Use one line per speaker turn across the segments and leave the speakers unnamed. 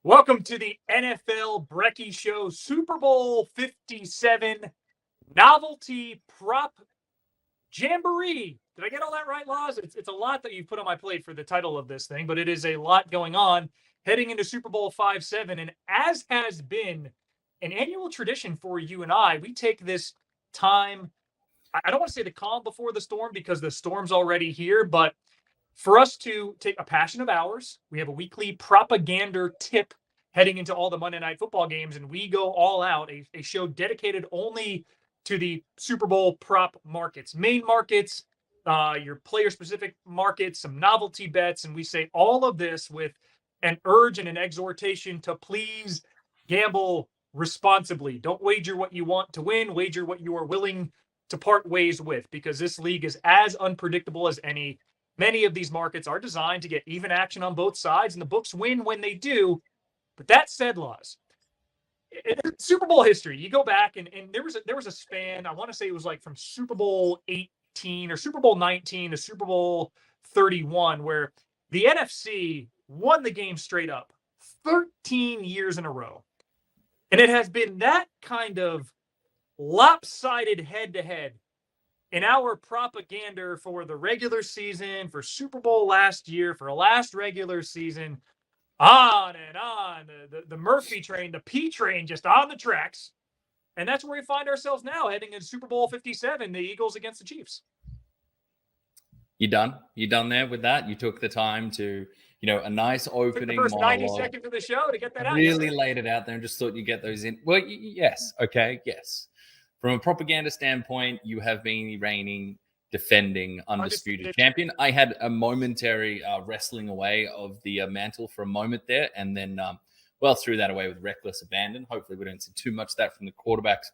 Welcome to the NFL Brekkie Show, Super Bowl 57 Novelty Prop Jamboree. Did I get all that right, Laws? It's a lot that you've put on my plate for the title of this thing, but it is a lot going on heading into Super Bowl 57. And as has been an annual tradition for you and I, we take this time. I don't want to say the calm before the storm because the storm's already here, but for us to take a passion of ours, we have a weekly propaganda tip heading into all the Monday Night Football games, and we go all out, a show dedicated only to the Super Bowl prop markets, main markets, your player-specific markets, some novelty bets, and we say all of this with an urge and an exhortation to please gamble responsibly. Don't wager what you want to win, wager what you are willing to part ways with, because this league is as unpredictable as any. Many of these markets are designed to get even action on both sides, and the books win when they do. But that said, Laws, Super Bowl history, you go back and there was a span, I want to say it was like from Super Bowl 18 or Super Bowl 19 to Super Bowl 31, where the NFC won the game straight up 13 years in a row. And it has been that kind of lopsided head-to-head in our propaganda for the regular season, for Super Bowl last year, for last regular season, on and on. The Murphy train, the P train, just on the tracks. And that's where we find ourselves now, heading into Super Bowl 57, the Eagles against the Chiefs.
You done? You done there with that? You took the time to, a nice opening
the first
monologue.
90 seconds of the show to get that out.
Really laid it out there and just thought you'd get those in. Well, yes. Okay. Yes. From a propaganda standpoint, you have been the reigning, defending, undisputed champion. I had a momentary wrestling away of the mantle for a moment there, and then, threw that away with reckless abandon. Hopefully, we don't see too much of that from the quarterbacks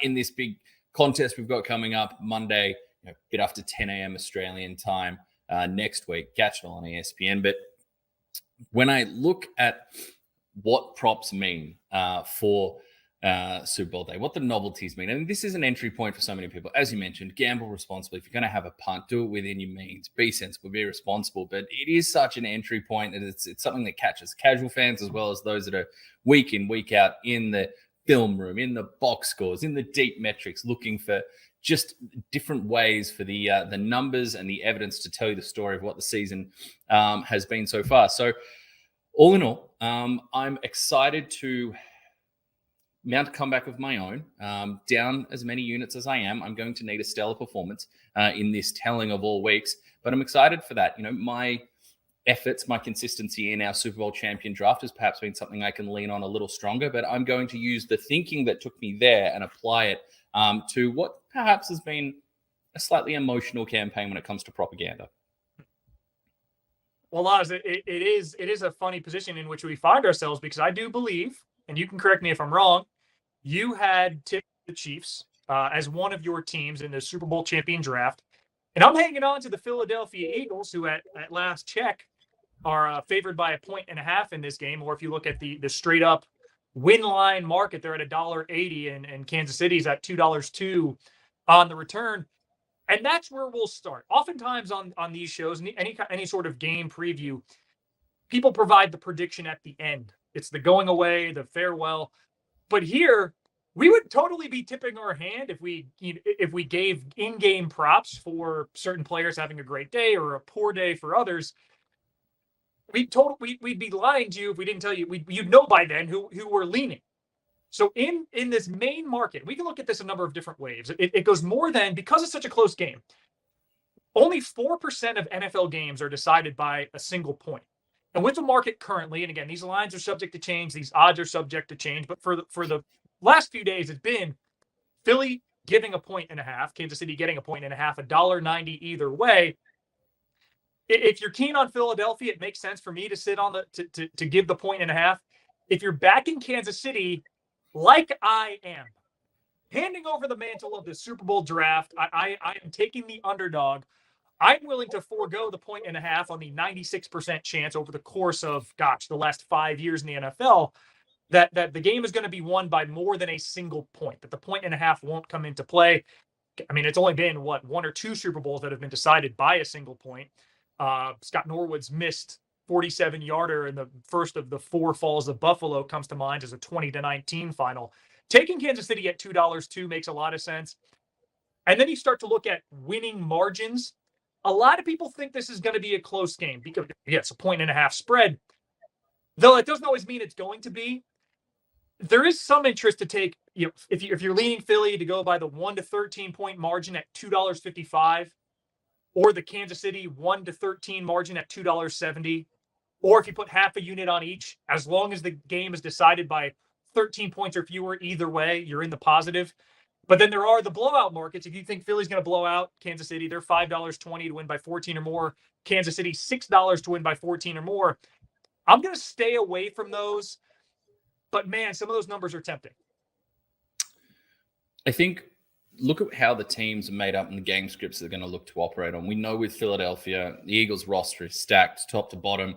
in this big contest we've got coming up Monday, a bit after 10 a.m. Australian time next week. Catch it all on ESPN. But when I look at what props mean for Super Bowl day, what the novelties mean. And this is an entry point for so many people. As you mentioned, gamble responsibly. If you're going to have a punt, do it within your means. Be sensible, be responsible. But it is such an entry point, and it's something that catches casual fans as well as those that are week in, week out in the film room, in the box scores, in the deep metrics, looking for just different ways for the numbers and the evidence to tell you the story of what the season has been so far. So all in all, I'm excited to mount a comeback of my own. Down as many units as I am, I'm going to need a stellar performance in this telling of all weeks. But I'm excited for that. My efforts, my consistency in our Super Bowl champion draft has perhaps been something I can lean on a little stronger. But I'm going to use the thinking that took me there and apply it to what perhaps has been a slightly emotional campaign when it comes to propaganda.
Well, Laz, it is a funny position in which we find ourselves, because I do believe, and you can correct me if I'm wrong, you had tipped the Chiefs as one of your teams in the Super Bowl champion draft. And I'm hanging on to the Philadelphia Eagles, who at last check are favored by 1.5 in this game. Or if you look at the straight up win line market, they're at $1.80, and Kansas City's at $2.02 on the return. And that's where we'll start. Oftentimes on these shows, any sort of game preview, people provide the prediction at the end. It's the going away, the farewell. But here, we would totally be tipping our hand if we gave in-game props for certain players having a great day or a poor day for others. We'd be lying to you if we didn't tell you. You'd know by then who we're leaning. So in this main market, we can look at this a number of different ways. It goes more than, because it's such a close game, only 4% of NFL games are decided by a single point. And with the market currently, and again, these lines are subject to change, these odds are subject to change, but for the last few days, it's been Philly giving 1.5, Kansas City getting 1.5, $1.90 either way. If you're keen on Philadelphia, it makes sense for me to sit on to give the 1.5. If you're backing Kansas City, like I am, handing over the mantle of the Super Bowl draft, I am taking the underdog. I'm willing to forego the 1.5 on the 96% chance over the course of, the last 5 years in the NFL that the game is going to be won by more than a single point, that the 1.5 won't come into play. I mean, it's only been, one or two Super Bowls that have been decided by a single point. Scott Norwood's missed 47-yarder in the first of the 4 falls of Buffalo comes to mind as a 20-19 final. Taking Kansas City at $2 too makes a lot of sense. And then you start to look at winning margins. A lot of people think this is going to be a close game because it's a 1.5 spread, though it doesn't always mean it's going to be. There is some interest to take, if you're leaning Philly, to go by the 1 to 13 point margin at $2.55, or the Kansas City 1 to 13 margin at $2.70, or if you put half a unit on each, as long as the game is decided by 13 points or fewer, either way, you're in the positive. But then there are the blowout markets. If you think Philly's going to blow out Kansas City, they're $5.20 to win by 14 or more. Kansas City, $6 to win by 14 or more. I'm going to stay away from those. But, man, some of those numbers are tempting.
I think look at how the teams are made up and the game scripts they're going to look to operate on. We know with Philadelphia, the Eagles roster is stacked top to bottom.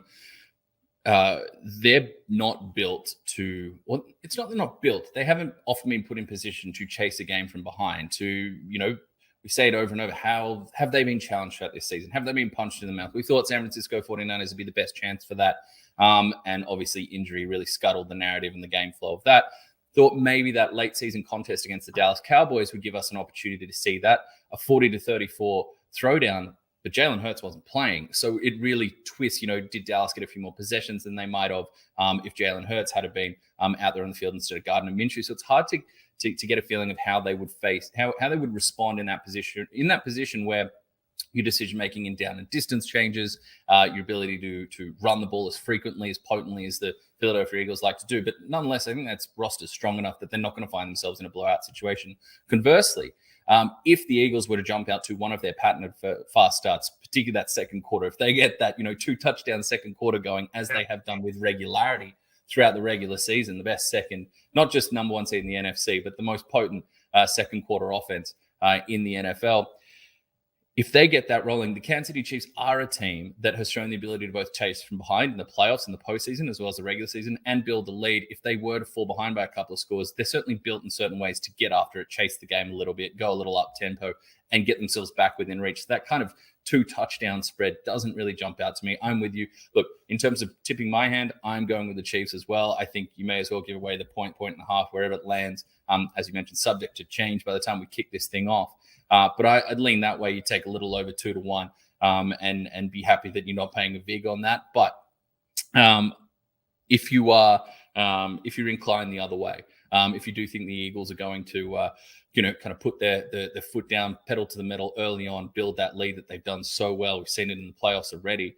They're not built to – well, it's not they're not built. They haven't often been put in position to chase a game from behind, to, we say it over and over. How have they been challenged throughout this season? Have they been punched in the mouth? We thought San Francisco 49ers would be the best chance for that. And obviously injury really scuttled the narrative and the game flow of that. Thought maybe that late season contest against the Dallas Cowboys would give us an opportunity to see that. A 40-34 throwdown, but Jalen Hurts wasn't playing. So it really twists, did Dallas get a few more possessions than they might have if Jalen Hurts had been out there on the field instead of Gardner Minshew. So it's hard to get a feeling of how they would how they would respond in that position where your decision-making in down and distance changes, your ability to run the ball as frequently, as potently as the Philadelphia Eagles like to do. But nonetheless, I think that's roster strong enough that they're not going to find themselves in a blowout situation. Conversely, if the Eagles were to jump out to one of their patented fast starts, particularly that second quarter, if they get that 2-touchdown second quarter going, as they have done with regularity throughout the regular season, the best second, not just number one seed in the NFC, but the most potent second quarter offense in the NFL. If they get that rolling, the Kansas City Chiefs are a team that has shown the ability to both chase from behind in the playoffs and the postseason, as well as the regular season, and build the lead. If they were to fall behind by a couple of scores, they're certainly built in certain ways to get after it, chase the game a little bit, go a little up tempo, and get themselves back within reach. That kind of 2-touchdown spread doesn't really jump out to me. I'm with you. Look, in terms of tipping my hand, I'm going with the Chiefs as well. I think you may as well give away the point and a half, wherever it lands. As you mentioned, subject to change by the time we kick this thing off. But I'd lean that way. You take a little over 2-1 and be happy that you're not paying a vig on that. But if you're inclined the other way, if you do think the Eagles are going to, kind of put their foot down, pedal to the metal early on, build that lead that they've done so well. We've seen it in the playoffs already.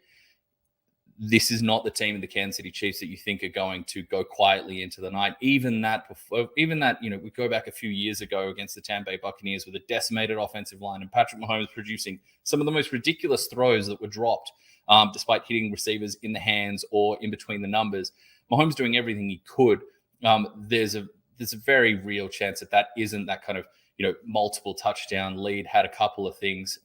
This is not the team of the Kansas City Chiefs that you think are going to go quietly into the night. Even that, we go back a few years ago against the Tampa Bay Buccaneers with a decimated offensive line and Patrick Mahomes producing some of the most ridiculous throws that were dropped, despite hitting receivers in the hands or in between the numbers. Mahomes doing everything he could. There's a very real chance that isn't that kind of multiple touchdown lead. Had a couple of things,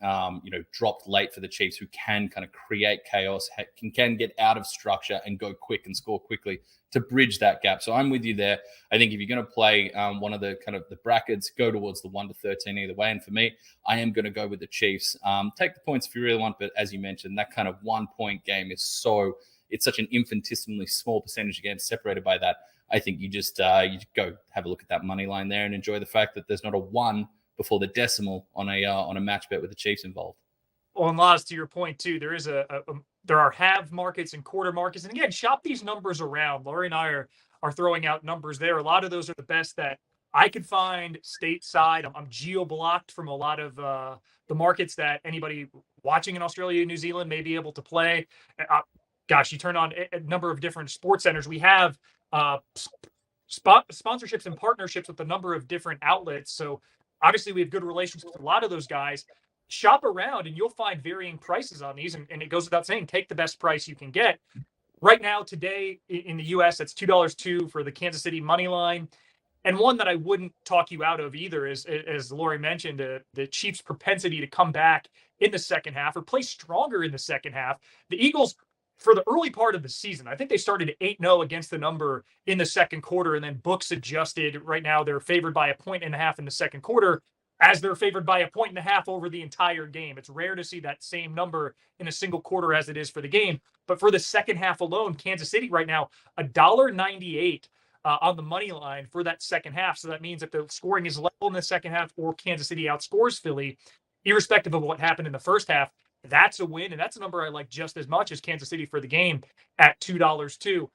dropped late for the Chiefs, who can kind of create chaos, can get out of structure and go quick and score quickly to bridge that gap. So I'm with you there. I think if you're going to play one of the kind of the brackets, go towards the 1 to 13 either way. And for me, I am going to go with the Chiefs. Take the points if you really want, but as you mentioned, that kind of 1 point game is it's such an infinitesimally small percentage again, separated by that. I think you just you go have a look at that money line there and enjoy the fact that there's not a 1 before the decimal on a match bet with the Chiefs involved.
Well, and Laz, to your point too, there is there are half markets and quarter markets, and again, shop these numbers around. Laurie and I are throwing out numbers there. A lot of those are the best that I could find stateside. I'm geo-blocked from a lot of the markets that anybody watching in Australia, New Zealand may be able to play. You turn on a number of different sports centers. We have sponsorships and partnerships with a number of different outlets. So obviously we have good relationships with a lot of those guys. Shop around and you'll find varying prices on these. And it goes without saying, take the best price you can get. Right now, today in the US, that's $2.02 for the Kansas City money line. And one that I wouldn't talk you out of either is, as Laurie mentioned, the Chiefs' propensity to come back in the second half or play stronger in the second half. The Eagles, for the early part of the season, I think they started 8-0 against the number in the second quarter, and then books adjusted. Right now, they're favored by 1.5 points in the second quarter. as they're favored by 1.5 over the entire game. It's rare to see that same number in a single quarter as it is for the game. But for the second half alone, Kansas City right now, $1.98 on the money line for that second half. So that means if the scoring is level in the second half or Kansas City outscores Philly, irrespective of what happened in the first half, that's a win. And that's a number I like just as much as Kansas City for the game at $2 too.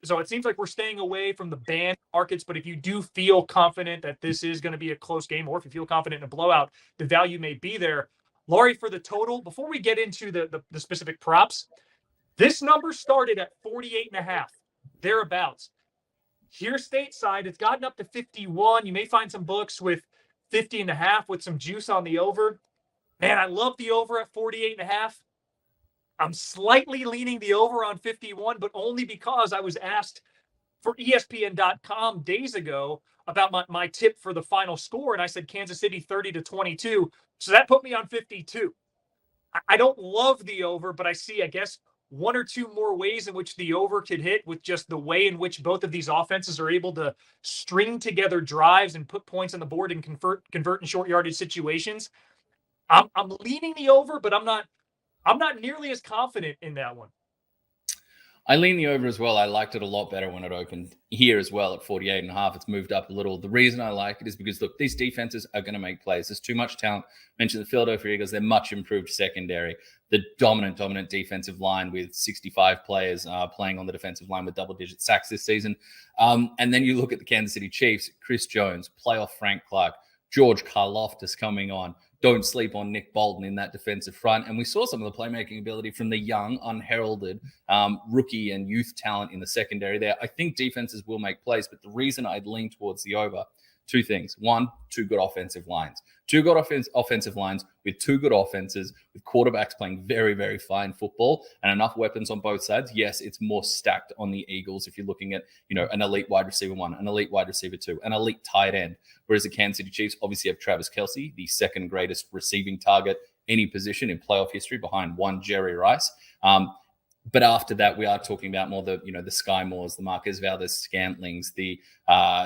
So it seems like we're staying away from the banned markets, but if you do feel confident that this is going to be a close game, or if you feel confident in a blowout, the value may be there. Laurie, for the total, before we get into the specific props, this number started at 48.5, thereabouts. Here stateside, it's gotten up to 51. You may find some books with 50.5 with some juice on the over. Man, I love the over at 48.5. I'm slightly leaning the over on 51, but only because I was asked for ESPN.com days ago about my tip for the final score, and I said Kansas City 30-22. So that put me on 52. I don't love the over, but I see, I guess, one or two more ways in which the over could hit with just the way in which both of these offenses are able to string together drives and put points on the board and convert in short yardage situations. I'm leaning the over, but I'm not nearly as confident in that one.
I lean the over as well. I liked it a lot better when it opened here as well at 48.5. It's moved up a little. The reason I like it is because, look, these defenses are going to make plays. There's too much talent. I mentioned the Philadelphia Eagles. They're much improved secondary. The dominant defensive line with 65 players playing on the defensive line with double-digit sacks this season. And then you look at the Kansas City Chiefs, Chris Jones, playoff Frank Clark, George Karlaftis coming on. Don't sleep on Nick Bolton in that defensive front. And we saw some of the playmaking ability from the young, unheralded rookie and youth talent in the secondary there. I think defenses will make plays, but the reason I'd lean towards the over, two things. One, two good offensive lines. Two good offensive lines with two good offenses, with quarterbacks playing very, very fine football and enough weapons on both sides. Yes, it's more stacked on the Eagles if you're looking at, an elite wide receiver 1, an elite wide receiver 2, an elite tight end. Whereas the Kansas City Chiefs obviously have Travis Kelce, the second greatest receiving target any position in playoff history behind one Jerry Rice. But after that, we are talking about more the Sky Moores, the Marquez Valdez-Scantlings, the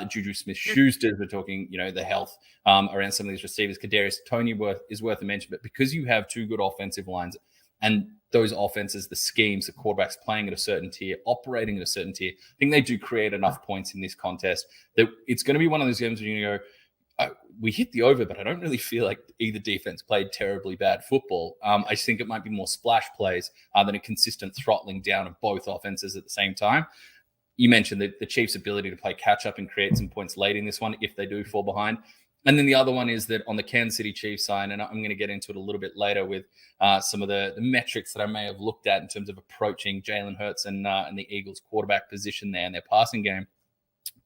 Juju Smith-Schusters. We're talking, the health around some of these receivers. Kadarius Toney is worth a mention. But because you have two good offensive lines and those offenses, the schemes, the quarterbacks playing at a certain tier, operating at a certain tier, I think they do create enough points in this contest that it's going to be one of those games where you go, we hit the over, but I don't really feel like either defense played terribly bad football. I just think it might be more splash plays than a consistent throttling down of both offenses at the same time. You mentioned the Chiefs' ability to play catch up and create some points late in this one if they do fall behind. And then the other one is that on the Kansas City Chiefs side, and I'm going to get into it a little bit later with some of the metrics that I may have looked at in terms of approaching Jalen Hurts and the Eagles' quarterback position there and their passing game.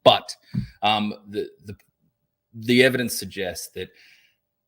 But the evidence suggests that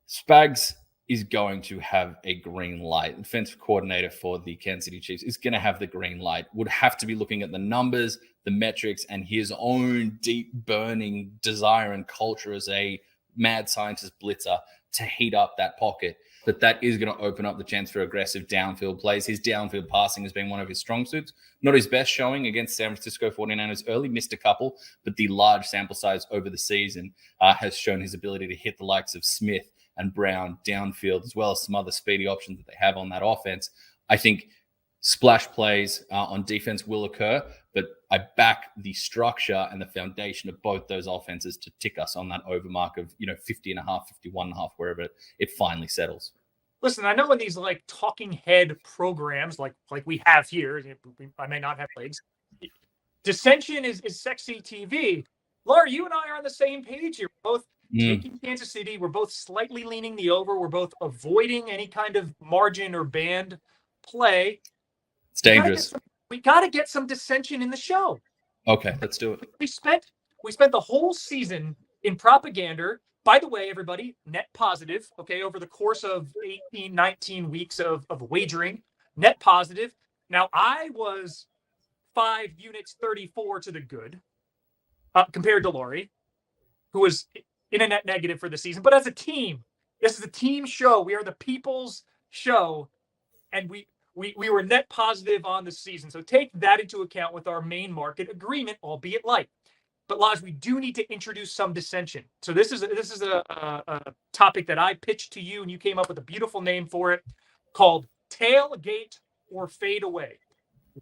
Spags is going to have a green light. The defensive coordinator for the Kansas City Chiefs is going to have the green light. Would have to be looking at the numbers, the metrics, and his own deep burning desire and culture as a mad scientist blitzer to heat up that pocket. But that is going to open up the chance for aggressive downfield plays. His downfield passing has been one of his strong suits. Not his best showing against San Francisco 49ers early, missed a couple, but the large sample size over the season has shown his ability to hit the likes of Smith and Brown downfield, as well as some other speedy options that they have on that offense. I think splash plays on defense will occur, but I back the structure and the foundation of both those offenses to tick us on that over mark of 50.5, 51.5, wherever it finally settles.
Listen, I know in these like talking head programs like we have here, I may not have legs. Dissension is sexy TV. Laurie, you and I are on the same page here. We're both taking Kansas City. We're both slightly leaning the over. We're both avoiding any kind of margin or band play.
It's dangerous.
We got to get some dissension in the show.
Okay, let's do it.
We spent the whole season in propaganda. By the way, everybody, net positive, okay, over the course of 18, 19 weeks of wagering, net positive. Now, I was 5 units 34 to the good compared to Laurie, who was in a net negative for the season. But as a team, this is a team show. We are the people's show, and we were net positive on the season. So take that into account with our main market agreement, albeit light. But Lodge, we do need to introduce some dissension. So this is a topic that I pitched to you, and you came up with a beautiful name for it called tailgate or fade away.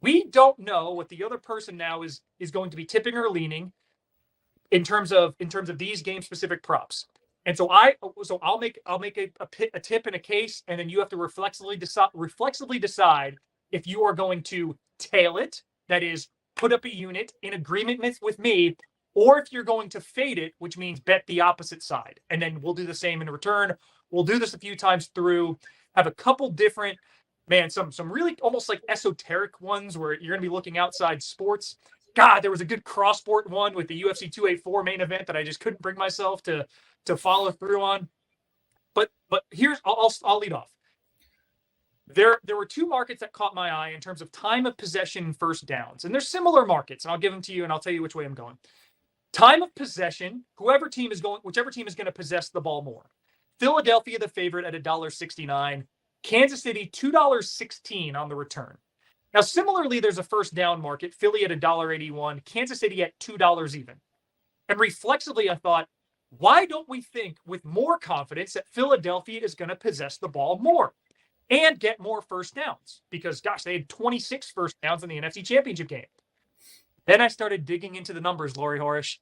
We don't know what the other person now is going to be tipping or leaning in terms of these game specific props. And so I'll make a tip in a case, and then you have to reflexively decide if you are going to tail it, that is, put up a unit in agreement with me, or if you're going to fade it, which means bet the opposite side. And then we'll do the same in return. We'll do this a few times through, have a couple different, some really almost like esoteric ones where you're going to be looking outside sports. God, there was a good cross-sport one with the UFC 284 main event that I just couldn't bring myself to follow through on. But here's, I'll lead off. There were two markets that caught my eye in terms of time of possession and first downs. And they're similar markets, and I'll give them to you, and I'll tell you which way I'm going. Time of possession, whichever team is going to possess the ball more. Philadelphia, the favorite at $1.69. Kansas City, $2.16 on the return. Now, similarly, there's a first down market. Philly at $1.81. Kansas City at $2 even. And reflexively, I thought, why don't we think with more confidence that Philadelphia is going to possess the ball more and get more first downs? Because, gosh, they had 26 first downs in the NFC Championship game. Then I started digging into the numbers, Laurie Horesh,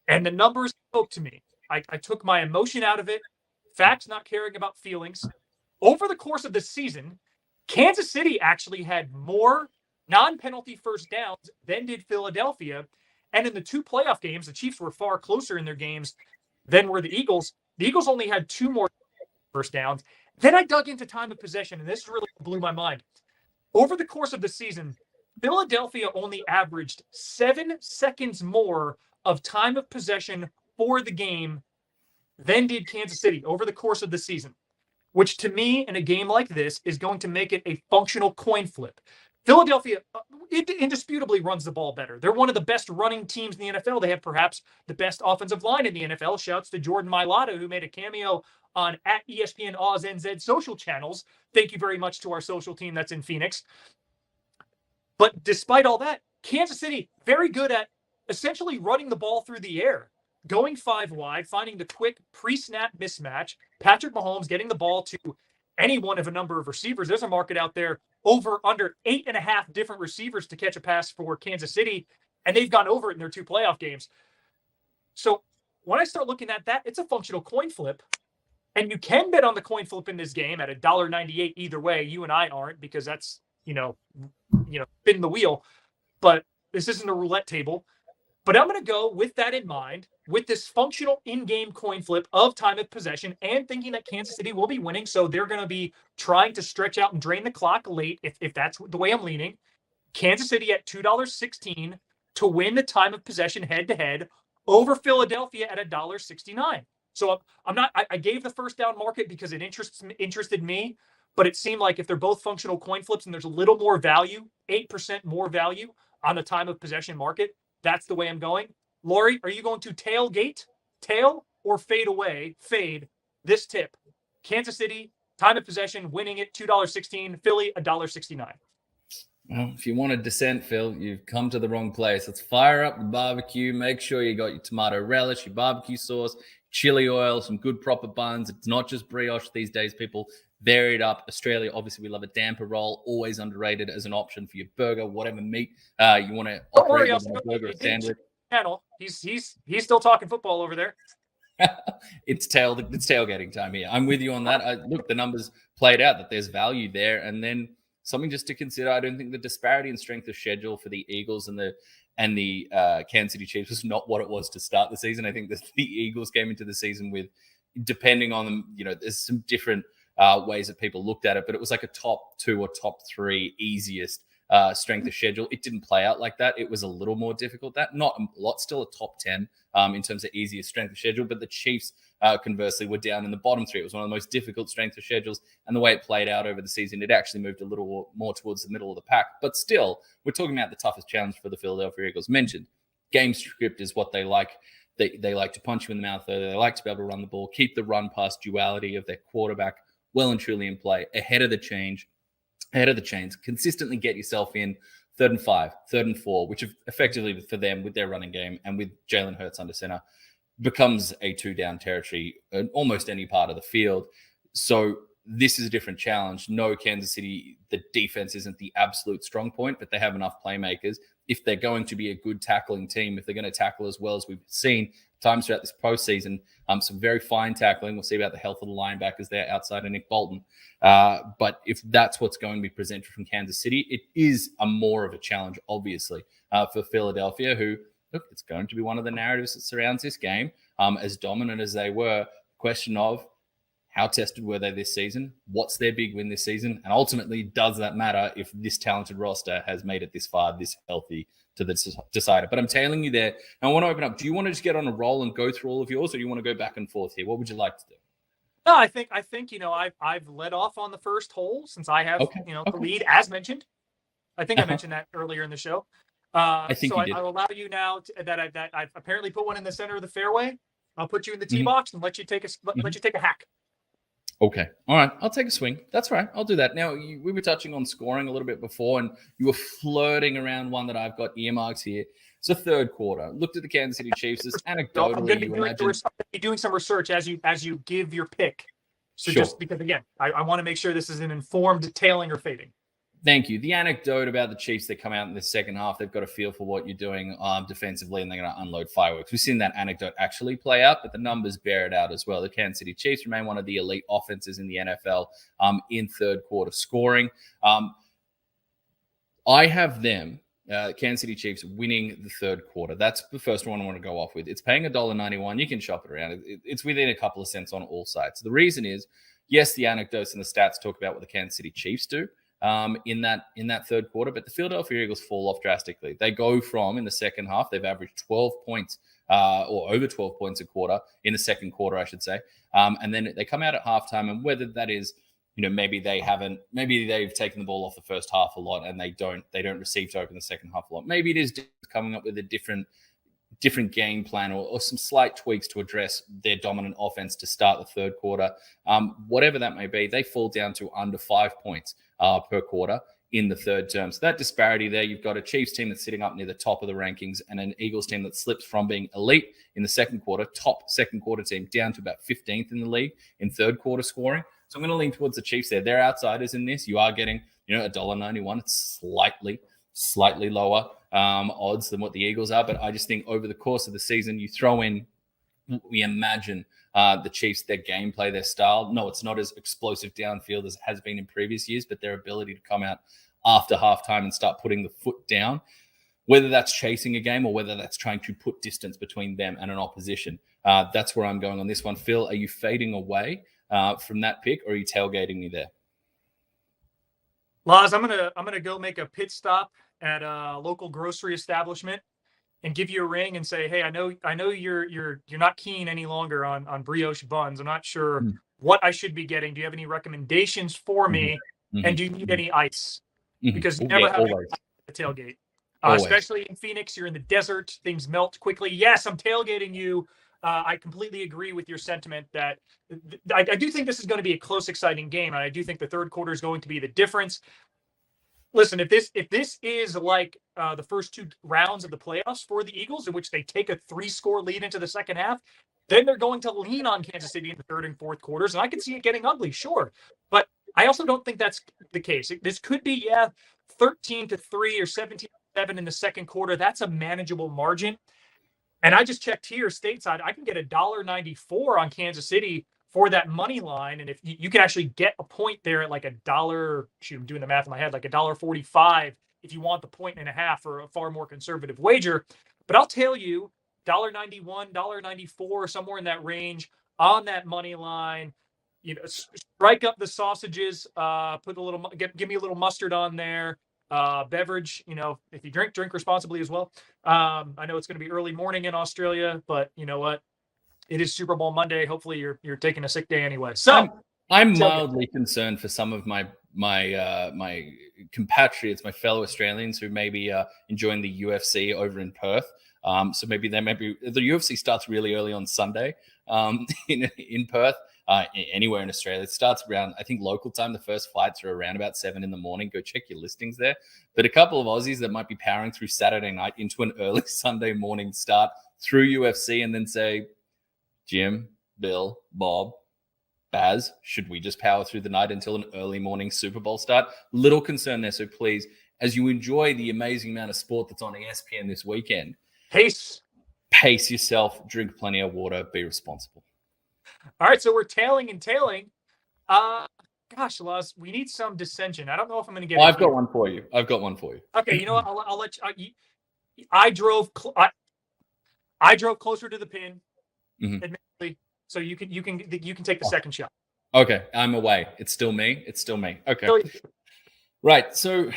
and the numbers spoke to me. I took my emotion out of it, facts not caring about feelings. Over the course of the season, Kansas City actually had more non-penalty first downs than did Philadelphia. And in the two playoff games, the Chiefs were far closer in their games than were the Eagles. The Eagles only had 2 more first downs. Then I dug into time of possession, and this really blew my mind. Over the course of the season, Philadelphia only averaged 7 seconds more of time of possession for the game than did Kansas City over the course of the season, which to me in a game like this is going to make it a functional coin flip. Philadelphia indisputably runs the ball better. They're one of the best running teams in the NFL. They have perhaps the best offensive line in the NFL. Shouts to Jordan Mailata, who made a cameo on at ESPN Oz NZ social channels. Thank you very much to our social team that's in Phoenix. But despite all that, Kansas City, very good at essentially running the ball through the air, going 5 wide, finding the quick pre-snap mismatch, Patrick Mahomes getting the ball to any one of a number of receivers. There's a market out there over under 8.5 different receivers to catch a pass for Kansas City, and they've gone over it in their 2 playoff games. So when I start looking at that, it's a functional coin flip. And you can bet on the coin flip in this game at $1.98 either way. You and I aren't, because that's, spin the wheel. But this isn't a roulette table. But I'm going to go with that in mind, with this functional in-game coin flip of time of possession, and thinking that Kansas City will be winning. So they're going to be trying to stretch out and drain the clock late, if that's the way I'm leaning. Kansas City at $2.16 to win the time of possession head-to-head over Philadelphia at $1.69. So I gave the first down market because it interested me, but it seemed like if they're both functional coin flips and there's a little more value, 8% more value on the time of possession market, that's the way I'm going. Laurie, are you going to tail, or fade away? Fade this tip. Kansas City, time of possession, winning it, $2.16. Philly, $1.69.
Well, if you want to dissent, Phil, you've come to the wrong place. Let's fire up the barbecue. Make sure you got your tomato relish, your barbecue sauce, chili oil, some good proper buns. It's not just brioche these days, people. Vary it up. Australia, obviously, we love a damper roll. Always underrated as an option for your burger, whatever meat you want to operate with a burger or sandwich.
Channel. He's still talking football over there.
It's tailgating time here. I'm with you on that. Look, the numbers played out that there's value there, and then something just to consider. I don't think the disparity in strength of schedule for the Eagles and the Kansas City Chiefs was not what it was to start the season. I think that the Eagles came into the season with, depending on them, there's some different ways that people looked at it, but it was like a top 2 or top 3 easiest strength of schedule. It didn't play out like that. It was a little more difficult. Not a lot, still a top 10 in terms of easiest strength of schedule, but the Chiefs conversely were down in the bottom 3. It was one of the most difficult strength of schedules, and the way it played out over the season, it actually moved a little more towards the middle of the pack. But still, we're talking about the toughest challenge for the Philadelphia Eagles. Mentioned, game script is what they like. They like to punch you in the mouth. They like to be able to run the ball, keep the run-pass duality of their quarterback well and truly in play, ahead of the chains, consistently get yourself in 3rd and 5, 3rd and 4, which effectively for them with their running game and with Jalen Hurts under center becomes a 2-down territory in almost any part of the field. So this is a different challenge. No, Kansas City, the defense isn't the absolute strong point, but they have enough playmakers. If they're going to be a good tackling team, if they're going to tackle as well as we've seen times throughout this postseason, some very fine tackling. We'll see about the health of the linebackers there outside of Nick Bolton. But if that's what's going to be presented from Kansas City, it is more of a challenge, obviously, for Philadelphia, who, look, it's going to be one of the narratives that surrounds this game. As dominant as they were, question of how tested were they this season? What's their big win this season? And ultimately, does that matter if this talented roster has made it this far, this healthy to the decider? But I'm tailing you there. And I want to open up. Do you want to just get on a roll and go through all of yours, or do you want to go back and forth here? What would you like to do?
No, I think I've led off on the first hole since I have the lead as mentioned. I think I mentioned that earlier in the show.
I think
so
you did.
I will allow you now that I've apparently put one in the center of the fairway. I'll put you in the tee box and let you take a hack.
Okay. All right. I'll take a swing. That's right. I'll do that. Now, we were touching on scoring a little bit before, and you were flirting around one that I've got earmarks here. It's the 3rd quarter. Looked at the Kansas City Chiefs. This anecdotally,
I'm going to be doing some research as you give your pick. So
sure.
Just because, again, I want to make sure this is an informed tailing or fading.
Thank you. The anecdote about the Chiefs, they come out in the second half, they've got a feel for what you're doing defensively, and they're going to unload fireworks. We've seen that anecdote actually play out, but the numbers bear it out as well. The Kansas City Chiefs remain one of the elite offenses in the NFL in 3rd quarter scoring. I have them, Kansas City Chiefs, winning the 3rd quarter. That's the first one I want to go off with. It's paying $1.91. You can shop it around. It's within a couple of cents on all sides. The reason is, yes, the anecdotes and the stats talk about what the Kansas City Chiefs do in that 3rd quarter, but the Philadelphia Eagles fall off drastically. They go from, in the second half, they've averaged 12 points or over 12 points a quarter in the 2nd quarter, I should say. And then they come out at halftime, and whether that is, maybe they've taken the ball off the first half a lot and they don't receive to open the second half a lot. Maybe it is coming up with a different game plan or some slight tweaks to address their dominant offense to start the 3rd quarter. Whatever that may be, they fall down to under 5 points per quarter in the 3rd term. So that disparity there, you've got a Chiefs team that's sitting up near the top of the rankings and an Eagles team that slips from being elite in the 2nd quarter, top 2nd quarter team, down to about 15th in the league in 3rd quarter scoring. So I'm going to lean towards the Chiefs there. They're outsiders in this. You are getting, $1.91. It's slightly lower odds than what the Eagles are. But I just think over the course of the season, you throw in, we imagine the Chiefs, their gameplay, their style. No, it's not as explosive downfield as it has been in previous years, but their ability to come out after halftime and start putting the foot down, whether that's chasing a game or whether that's trying to put distance between them and an opposition. That's where I'm going on this one. Phil, are you fading away from that pick, or are you tailgating me there?
Laz, I'm gonna go make a pit stop at a local grocery establishment and give you a ring and say, hey, I know you're not keen any longer on brioche buns. I'm not sure what I should be getting. Do you have any recommendations for me? And do you need any ice? Because you never have a tailgate. Especially in Phoenix, you're in the desert, things melt quickly. Yes, I'm tailgating you. I completely agree with your sentiment that I do think this is going to be a close, exciting game. And I do think the 3rd quarter is going to be the difference. Listen, if this is like the first 2 rounds of the playoffs for the Eagles, in which they take a 3-score lead into the second half, then they're going to lean on Kansas City in the 3rd and 4th quarters. And I can see it getting ugly, sure. But I also don't think that's the case. This could be, 13-3 or 17-7 in the 2nd quarter. That's a manageable margin. And I just checked here stateside. I can get $1.94 on Kansas City for that money line. And if you can actually get a point there at like $1, I'm doing the math in my head, like $1.45 if you want the 1.5 for a far more conservative wager. But I'll tell you, $1.91, $1.94, somewhere in that range on that money line. Strike up the sausages, give me a little mustard on there. Beverage, if you drink responsibly as well. I know it's going to be early morning in Australia, but you know what? It is Super Bowl Monday. Hopefully you're taking a sick day anyway. So
I'm mildly concerned for some of my compatriots, my fellow Australians who may be enjoying the UFC over in Perth. So maybe the UFC starts really early on Sunday in Perth. Anywhere in Australia. It starts around, I think, local time. The first fights are around about 7 in the morning. Go check your listings there. But a couple of Aussies that might be powering through Saturday night into an early Sunday morning start through UFC and then say, Jim, Bill, Bob, Baz, should we just power through the night until an early morning Super Bowl start? Little concern there. So please, as you enjoy the amazing amount of sport that's on ESPN this weekend, pace yourself, drink plenty of water, be responsible.
All right, so we're tailing. Gosh, Laz, we need some dissension. I don't know if I'm going to get.
I've got one for you.
Okay, you know what? I'll let you. I drove closer to the pin, admittedly. So you can take the second shot.
Okay, I'm away. It's still me. Okay, right. So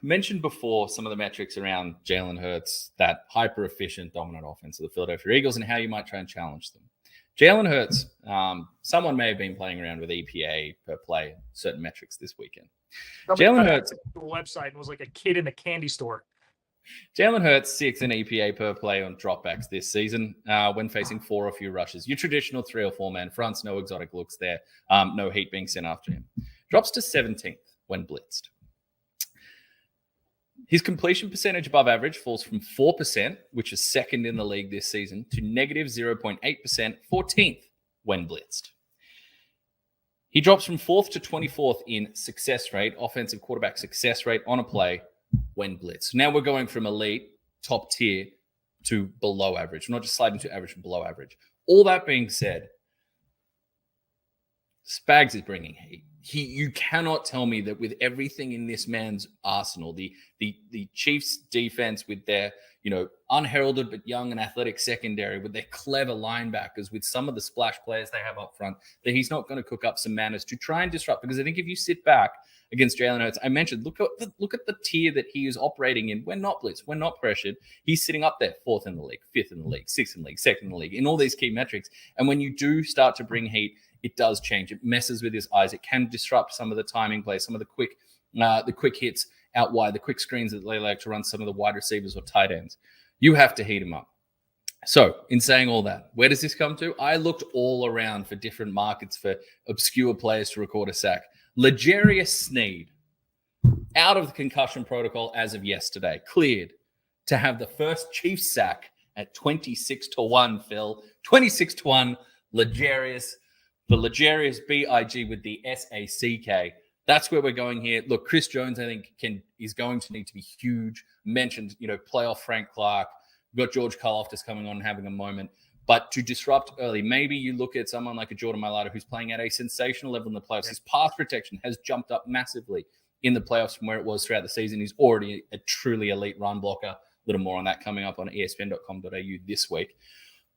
mentioned before some of the metrics around Jalen Hurts, that hyper efficient, dominant offense of the Philadelphia Eagles, and how you might try and challenge them. Jalen Hurts, someone may have been playing around with EPA per play, certain metrics this weekend. Jalen Hurts
the website was like a kid in a candy store.
Jalen Hurts 6 in EPA per play on dropbacks this season when facing 4 or few rushes. Your traditional 3 or 4 man fronts, no exotic looks there, no heat being sent after him. Drops to 17th when blitzed. His completion percentage above average falls from 4%, which is second in the league this season, to negative 0.8%, 14th when blitzed. He drops from 4th to 24th in success rate, offensive quarterback success rate on a play when blitzed. Now we're going from elite, top tier, to below average. We're not just sliding to average from below average. All that being said, Spags is bringing heat. You cannot tell me that with everything in this man's arsenal, the Chiefs defense with their, unheralded but young and athletic secondary, with their clever linebackers, with some of the splash players they have up front, that he's not going to cook up some manners to try and disrupt. Because I think if you sit back against Jalen Hurts, I mentioned, look at the tier that he is operating in. We're not blitzed. We're not pressured. He's sitting up there, 4th in the league, 5th in the league, 6th in the league, 2nd in the league, in all these key metrics. And when you do start to bring heat, it does change. It messes with his eyes. It can disrupt some of the timing plays, some of the quick hits out wide, the quick screens that they like to run, some of the wide receivers or tight ends. You have to heat him up. So in saying all that, where does this come to? I looked all around for different markets for obscure players to record a sack. L'Jarius Sneed, out of the concussion protocol as of yesterday, cleared to have the first Chiefs sack at 26-1, Phil. 26-1, L'Jarius. The L'Jarius BIG with the SACK. That's where we're going here. Look, Chris Jones, I think, is going to need to be huge. Mentioned, playoff Frank Clark. We've got George Karlaftis coming on and having a moment. But to disrupt early, maybe you look at someone like a Jordan Mailata who's playing at a sensational level in the playoffs. His pass protection has jumped up massively in the playoffs from where it was throughout the season. He's already a truly elite run blocker. A little more on that coming up on espn.com.au this week.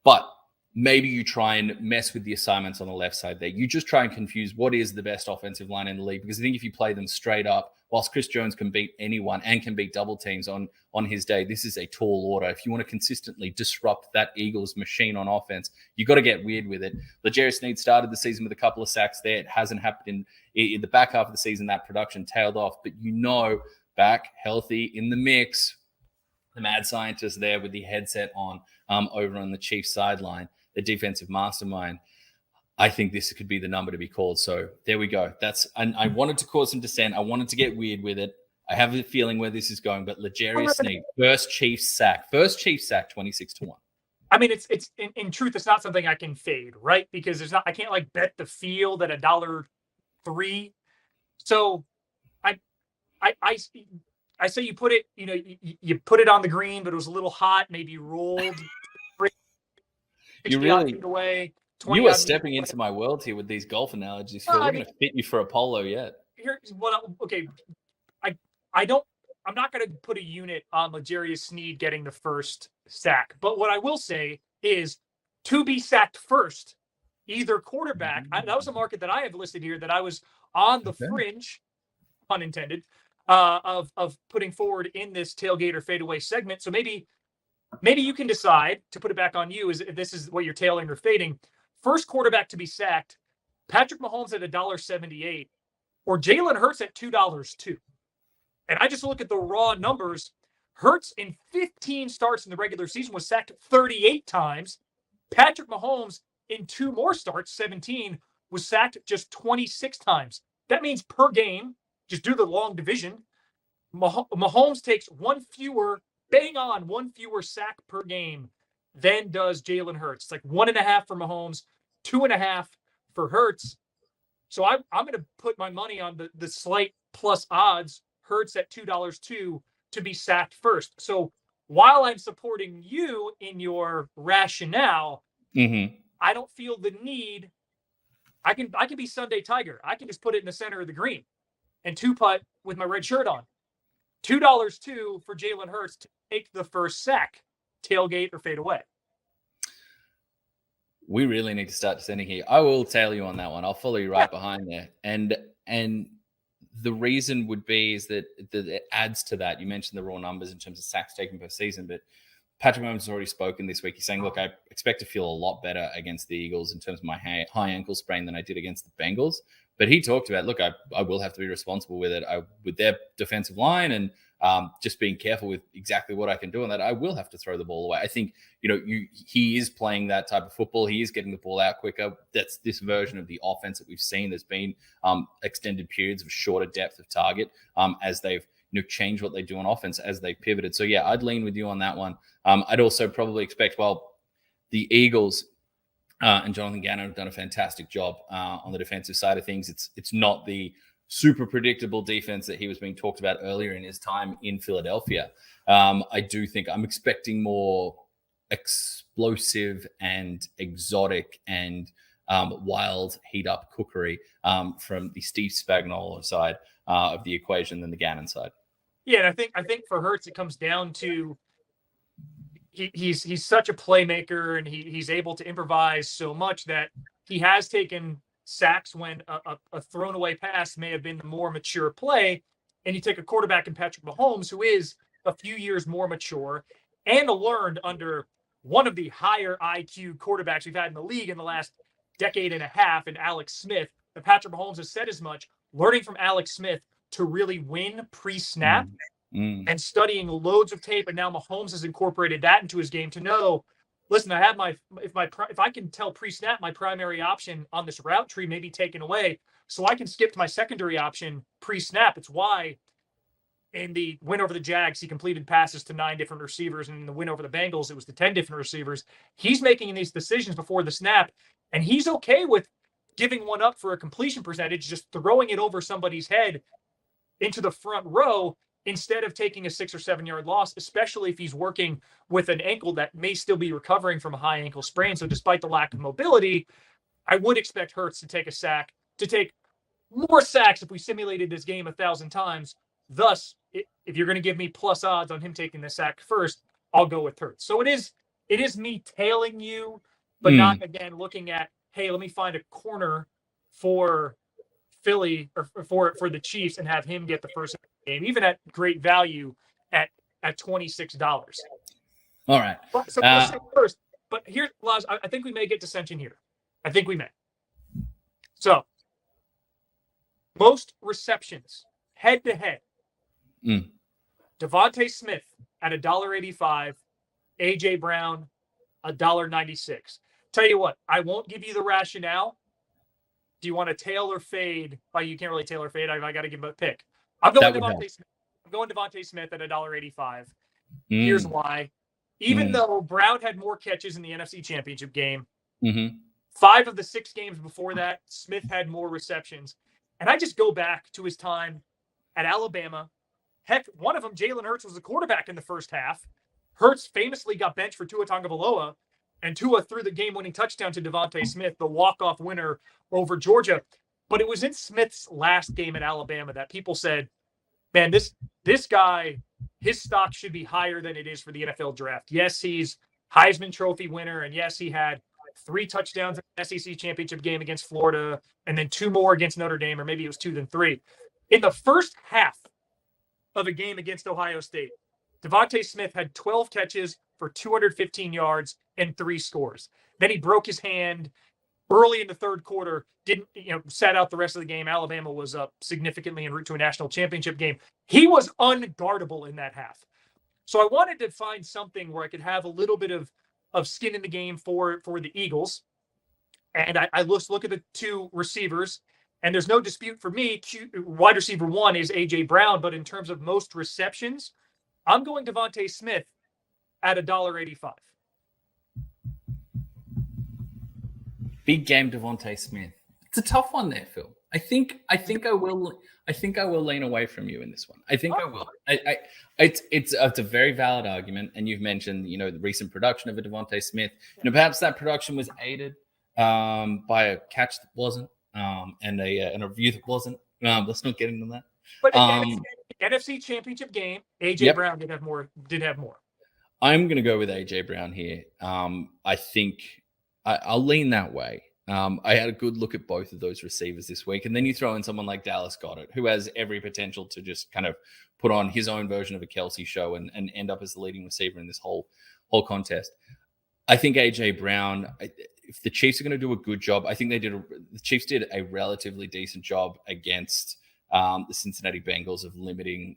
But maybe you try and mess with the assignments on the left side there. You just try and confuse what is the best offensive line in the league, because I think if you play them straight up, whilst Chris Jones can beat anyone and can beat double teams on his day, this is a tall order. If you want to consistently disrupt that Eagles machine on offense, you got to get weird with it. L'Jarius Sneed started the season with a couple of sacks there. It hasn't happened in the back half of the season. That production tailed off, but back healthy in the mix. The mad scientist there with the headset on over on the Chiefs sideline, the defensive mastermind. I think this could be the number to be called. So there we go. And I wanted to cause some dissent. I wanted to get weird with it. I have a feeling where this is going, but L'Jarius Sneed, first Chiefs sack, 26-1.
I mean, it's in truth, it's not something I can fade, right? Because I can't bet the field at $1.03. So I say you put it, you put it on the green, but it was a little hot, maybe rolled.
You really
away.
You are stepping into my world here with these golf analogies. Phil. We're going to fit you for a polo yet.
Here's what. I'm not going to put a unit on L'Jarius Sneed getting the first sack, but what I will say is to be sacked first, either quarterback. That was a market that I have listed here that I was on the fringe, pun intended, of putting forward in this tailgate or fadeaway segment. So maybe you can decide to put it back on you if this is what you're tailing or fading. First quarterback to be sacked, Patrick Mahomes at $1.78 or Jalen Hurts at $2.02. And I just look at the raw numbers. Hurts in 15 starts in the regular season was sacked 38 times. Patrick Mahomes in 2 more starts, 17, was sacked just 26 times. That means per game, just do the long division, Mahomes takes one fewer sack per game than does Jalen Hurts. It's like 1.5 for Mahomes, 2.5 for Hurts. So I'm going to put my money on the slight plus odds, Hurts at $2 to be sacked first. So while I'm supporting you in your rationale, I don't feel the need. I can be Sunday Tiger. I can just put it in the center of the green and 2-putt with my red shirt on. $2 for Jalen Hurts to take the first sack, tailgate or fade away.
We really need to start descending here. I will tail you on that one. I'll follow you right behind there. And the reason would be is that it adds to that. You mentioned the raw numbers in terms of sacks taken per season, but Patrick Mahomes has already spoken this week. He's saying, look, I expect to feel a lot better against the Eagles in terms of my high ankle sprain than I did against the Bengals. But he talked about, look, I will have to be responsible with it. With their defensive line and just being careful with exactly what I can do on that, I will have to throw the ball away. I think, he is playing that type of football. He is getting the ball out quicker. That's this version of the offense that we've seen. There's been extended periods of shorter depth of target as they've changed what they do on offense as they pivoted. So, yeah, I'd lean with you on that one. I'd also probably expect, the Eagles and Jonathan Gannon have done a fantastic job on the defensive side of things. It's not the super predictable defense that he was being talked about earlier in his time in Philadelphia. I do think I'm expecting more explosive and exotic and wild heat-up cookery from the Steve Spagnuolo side of the equation than the Gannon side.
Yeah, and I think for Hurts it comes down to he's such a playmaker and he's able to improvise so much that he has taken sacks when a thrown away pass may have been the more mature play. And you take a quarterback in Patrick Mahomes, who is a few years more mature and learned under one of the higher IQ quarterbacks we've had in the league in the last decade and a half in Alex Smith. And Patrick Mahomes has said as much, learning from Alex Smith to really win pre-snap and studying loads of tape. And now Mahomes has incorporated that into his game to know, listen, I have if I can tell pre-snap my primary option on this route tree may be taken away, so I can skip to my secondary option pre-snap. It's why in the win over the Jags, he completed passes to 9 different receivers. And in the win over the Bengals, it was to 10 different receivers. He's making these decisions before the snap, and he's okay with giving one up for a completion percentage, just throwing it over somebody's head into the front row instead of taking a 6 or 7 yard loss, especially if he's working with an ankle that may still be recovering from a high ankle sprain. So despite the lack of mobility, I would expect Hurts to take to take more sacks if we simulated this game 1,000 times. Thus, if you're going to give me plus odds on him taking the sack first, I'll go with Hurts. So it is me tailing you, but not, again, looking at, hey, let me find a corner for Philly or for the Chiefs and have him get the first game, even at great value at $26.
All right.
So let's say first, but here, Laz, I think we may get dissension here. I think we may. So, most receptions head to head. Devontae Smith at $1.85, AJ Brown $1.96. Tell you what, I won't give you the rationale. Do you want to tail or fade? Well, you can't really tail or fade. I got to give him a pick. I'm going Devontae Smith. I'm going Devontae Smith at $1.85. Here's why. Even though Brown had more catches in the NFC Championship game, 5 of the 6 games before that, Smith had more receptions. And I just go back to his time at Alabama. Heck, one of them, Jalen Hurts, was the quarterback in the first half. Hurts famously got benched for Tua Tagovailoa, and Tua threw the game-winning touchdown to Devontae Smith, the walk-off winner over Georgia. But it was in Smith's last game at Alabama that people said, man, this guy, his stock should be higher than it is for the NFL draft. Yes, he's Heisman Trophy winner, and yes, he had 3 touchdowns in the SEC championship game against Florida, and then 2 more against Notre Dame, or maybe it was 2 then 3. In the first half of a game against Ohio State, Devontae Smith had 12 catches for 215 yards and 3 scores. Then he broke his hand early in the third quarter, sat out the rest of the game. Alabama was up significantly en route to a national championship game. He was unguardable in that half. So I wanted to find something where I could have a little bit of skin in the game for the Eagles. And I look at the two receivers, and there's no dispute for me. Wide receiver one is A.J. Brown, but in terms of most receptions, I'm going Devontae Smith at $1.85.
Big game, Devontae Smith. It's a tough one there, Phil. I think I will lean away from you in this one. I think I will. It's a very valid argument, and you've mentioned the recent production of a Devontae Smith. Perhaps that production was aided by a catch that wasn't, and a review that wasn't. Let's not get into that.
But NFC Championship game, A.J. Brown did have more. I'm
going to go with A.J. Brown here. I think I'll lean that way. I had a good look at both of those receivers this week. And then you throw in someone like Dallas Goedert, who has every potential to just kind of put on his own version of a Kelce show and end up as the leading receiver in this whole contest. I think A.J. Brown, if the Chiefs are going to do a good job, I think the Chiefs did a relatively decent job against the Cincinnati Bengals of limiting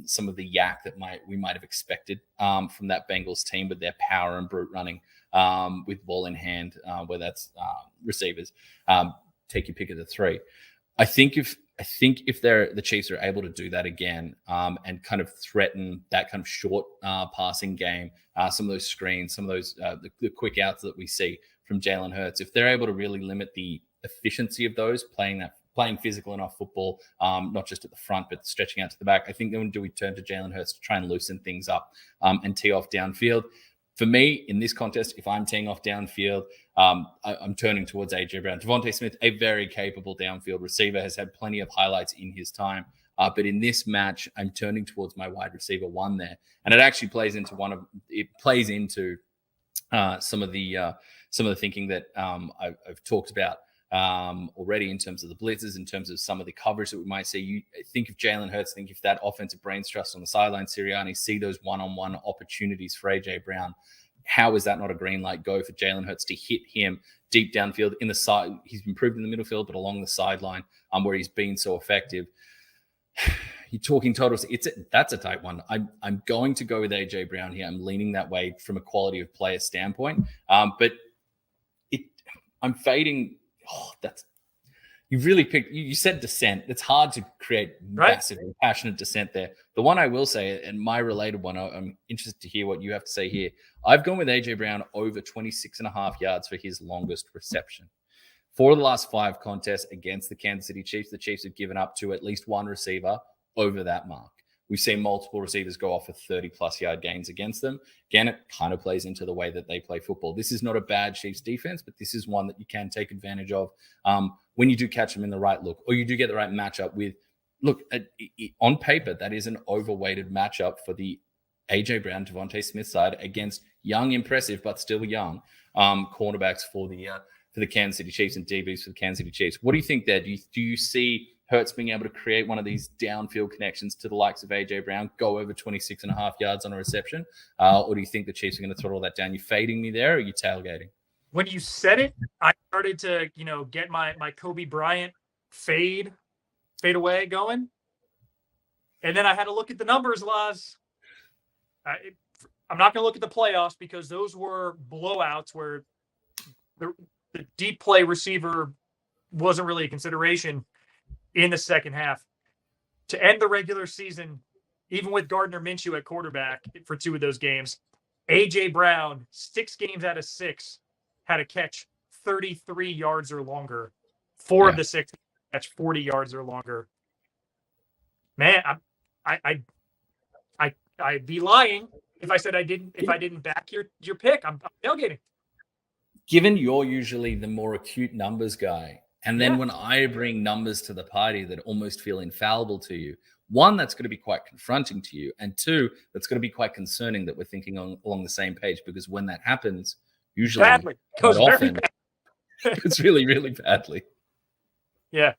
some of the yak that we might have expected from that Bengals team with their power and brute running. With ball in hand, where that's receivers. Take your pick of the three. I think if the Chiefs are able to do that again and kind of threaten that kind of short passing game, some of those screens, some of those the quick outs that we see from Jalen Hurts, if they're able to really limit the efficiency of those playing physical enough football, not just at the front, but stretching out to the back, I think then we turn to Jalen Hurts to try and loosen things up and tee off downfield. For me, in this contest, if I'm teeing off downfield, I'm turning towards A.J. Brown. Devontae Smith, a very capable downfield receiver, has had plenty of highlights in his time. But in this match, I'm turning towards my wide receiver one there. And it actually plays into some of the thinking that I've talked about already in terms of the blitzes, in terms of some of the coverage that we might see. You think of Jalen Hurts, think if that offensive brains trust on the sideline, Sirianni, see those one-on-one opportunities for A.J. Brown. How is that not a green light go for Jalen Hurts to hit him deep downfield in the side? He's improved in the middle field, but along the sideline where he's been so effective. You're talking totals. That's a tight one. I'm going to go with A.J. Brown here. I'm leaning that way from a quality of player standpoint. But I'm fading. Oh, you've really picked. You said dissent. It's hard to create massive, passionate dissent there. The one I will say, and my related one, I'm interested to hear what you have to say here. I've gone with A.J. Brown over 26.5 yards for his longest reception. For the last 5 contests against the Kansas City Chiefs, the Chiefs have given up to at least one receiver over that mark. We've seen multiple receivers go off for 30-plus yard gains against them. Again, it kind of plays into the way that they play football. This is not a bad Chiefs defense, but this is one that you can take advantage of when you do catch them in the right look, or you do get the right matchup with. Look, on paper, that is an overweighted matchup for the A.J. Brown, Devontae Smith side against young, impressive, but still young cornerbacks for the Kansas City Chiefs and DBs for the Kansas City Chiefs. What do you think there? Do you see Hurts being able to create one of these downfield connections to the likes of A.J. Brown, go over 26.5 yards on a reception? Or do you think the Chiefs are going to throttle that down? You fading me there, or are you tailgating?
When you said it, I started to, get my Kobe Bryant fade away going. And then I had to look at the numbers, Laz. I'm not going to look at the playoffs because those were blowouts where the deep play receiver wasn't really a consideration in the second half. To end the regular season, even with Gardner Minshew at quarterback for 2 of those games, A.J. Brown, 6 games out of 6, had a catch 33 yards or longer. 4 of the 6 catch 40 yards or longer. Man, I'd be lying if I said I didn't back your pick. I'm tailgating.
Given you're usually the more acute numbers guy, and then when I bring numbers to the party that almost feel infallible to you, 1, that's going to be quite confronting to you, and 2, that's going to be quite concerning that we're thinking along the same page, because when that happens, usually
badly. Goes very bad.
It's really, really badly.
Yeah.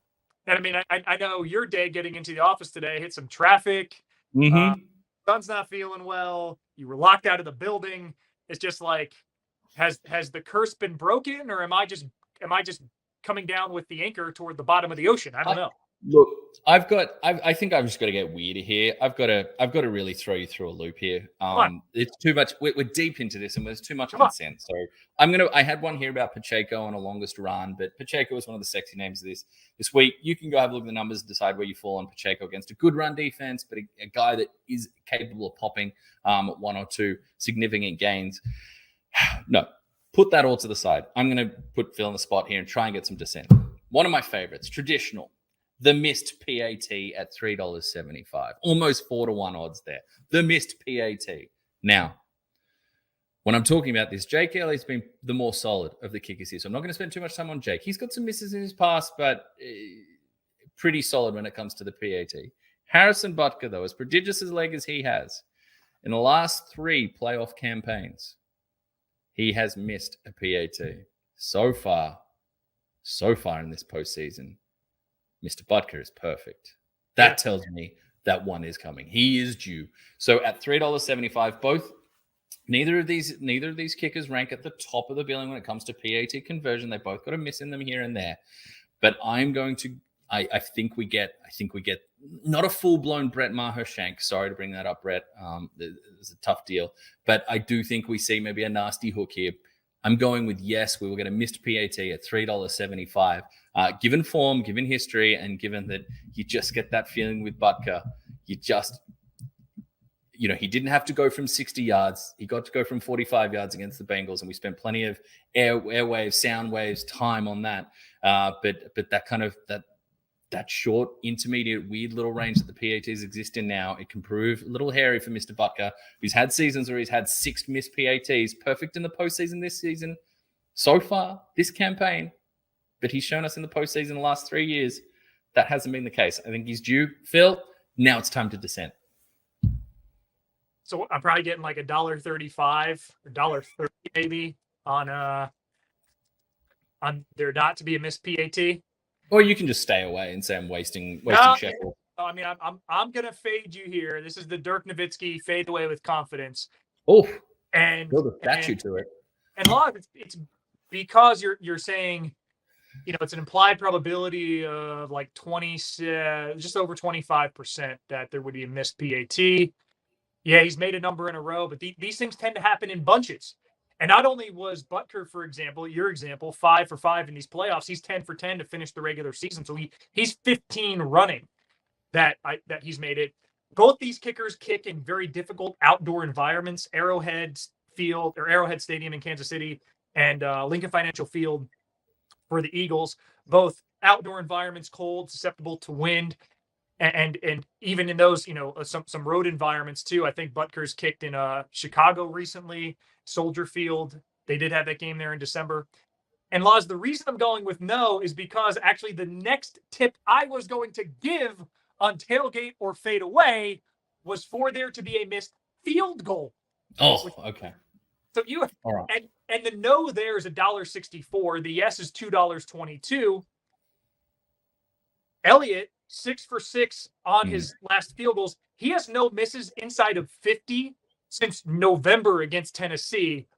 And I mean, I know your day getting into the office today hit some traffic. Son's not feeling well. You were locked out of the building. It's just like, has the curse been broken, or am I just coming down with the anchor toward the bottom of the ocean? I don't know.
Look, I think I've just got to get weirder here. I've got to really throw you through a loop here. It's too much. We're deep into this, and there's too much consent. So I had one here about Pacheco on a longest run, but Pacheco was one of the sexy names of this week. You can go have a look at the numbers, decide where you fall on Pacheco against a good run defense, but a guy that is capable of popping one or two significant gains. No, put that all to the side. I'm going to put Phil on the spot here and try and get some dissent. One of my favorites, traditional, the missed PAT at $3.75, almost 4-1 odds there. The missed PAT. Now, when I'm talking about this, Jake Elliott's been the more solid of the kickers here, so I'm not going to spend too much time on Jake. He's got some misses in his past, but pretty solid when it comes to the PAT. Harrison Butker, though, as prodigious as leg as he has, in the last 3 playoff campaigns, he has missed a PAT. So far in this postseason, Mr. Butker is perfect. That tells me that one is coming. He is due. So at $3.75, neither of these kickers rank at the top of the billing when it comes to PAT conversion. They both got a miss in them here and there. But I'm going to I think we get not a full-blown Brett Maher shank. Sorry to bring that up, Brett. It's a tough deal. But I do think we see maybe a nasty hook here. I'm going with yes, we will get a missed PAT at $3.75. Given form, given history, and given that you just get that feeling with Butker, he didn't have to go from 60 yards. He got to go from 45 yards against the Bengals, and we spent plenty of airwaves, sound waves, time on that. But that kind of that short, intermediate, weird little range that the PATs exist in now, it can prove a little hairy for Mr. Butker. He's had seasons where he's had 6 missed PATs, perfect in the postseason this season. So far, this campaign, but he's shown us in the postseason the last 3 years, that hasn't been the case. I think he's due. Phil, now it's time to dissent.
So I'm probably getting like $1.35 or $1.30 maybe on there not to be a missed PAT.
Or you can just stay away and say I'm wasting shekels.
I mean, I'm gonna fade you here. This is the Dirk Nowitzki fade away with confidence.
Oh,
and
build a statue to it.
And a lot of it's because you're saying, it's an implied probability of like just over 25% that there would be a missed PAT. Yeah, he's made a number in a row, but these things tend to happen in bunches. And not only was Butker, for example, your example, 5 for 5 in these playoffs, he's 10 for 10 to finish the regular season. So he's 15 running that he's made it. Both these kickers kick in very difficult outdoor environments, Arrowhead Stadium in Kansas City and Lincoln Financial Field for the Eagles. Both outdoor environments, cold, susceptible to wind. And even in those, some road environments too. I think Butker's kicked in Chicago recently, Soldier Field. They did have that game there in December. And Laz, the reason I'm going with no is because actually the next tip I was going to give on tailgate or fade away was for there to be a missed field goal.
Oh, okay.
So all right. And the no there is $1.64. The yes is $2.22. Elliott, 6 for 6 on his last field goals. He has no misses inside of 50 since November against Tennessee.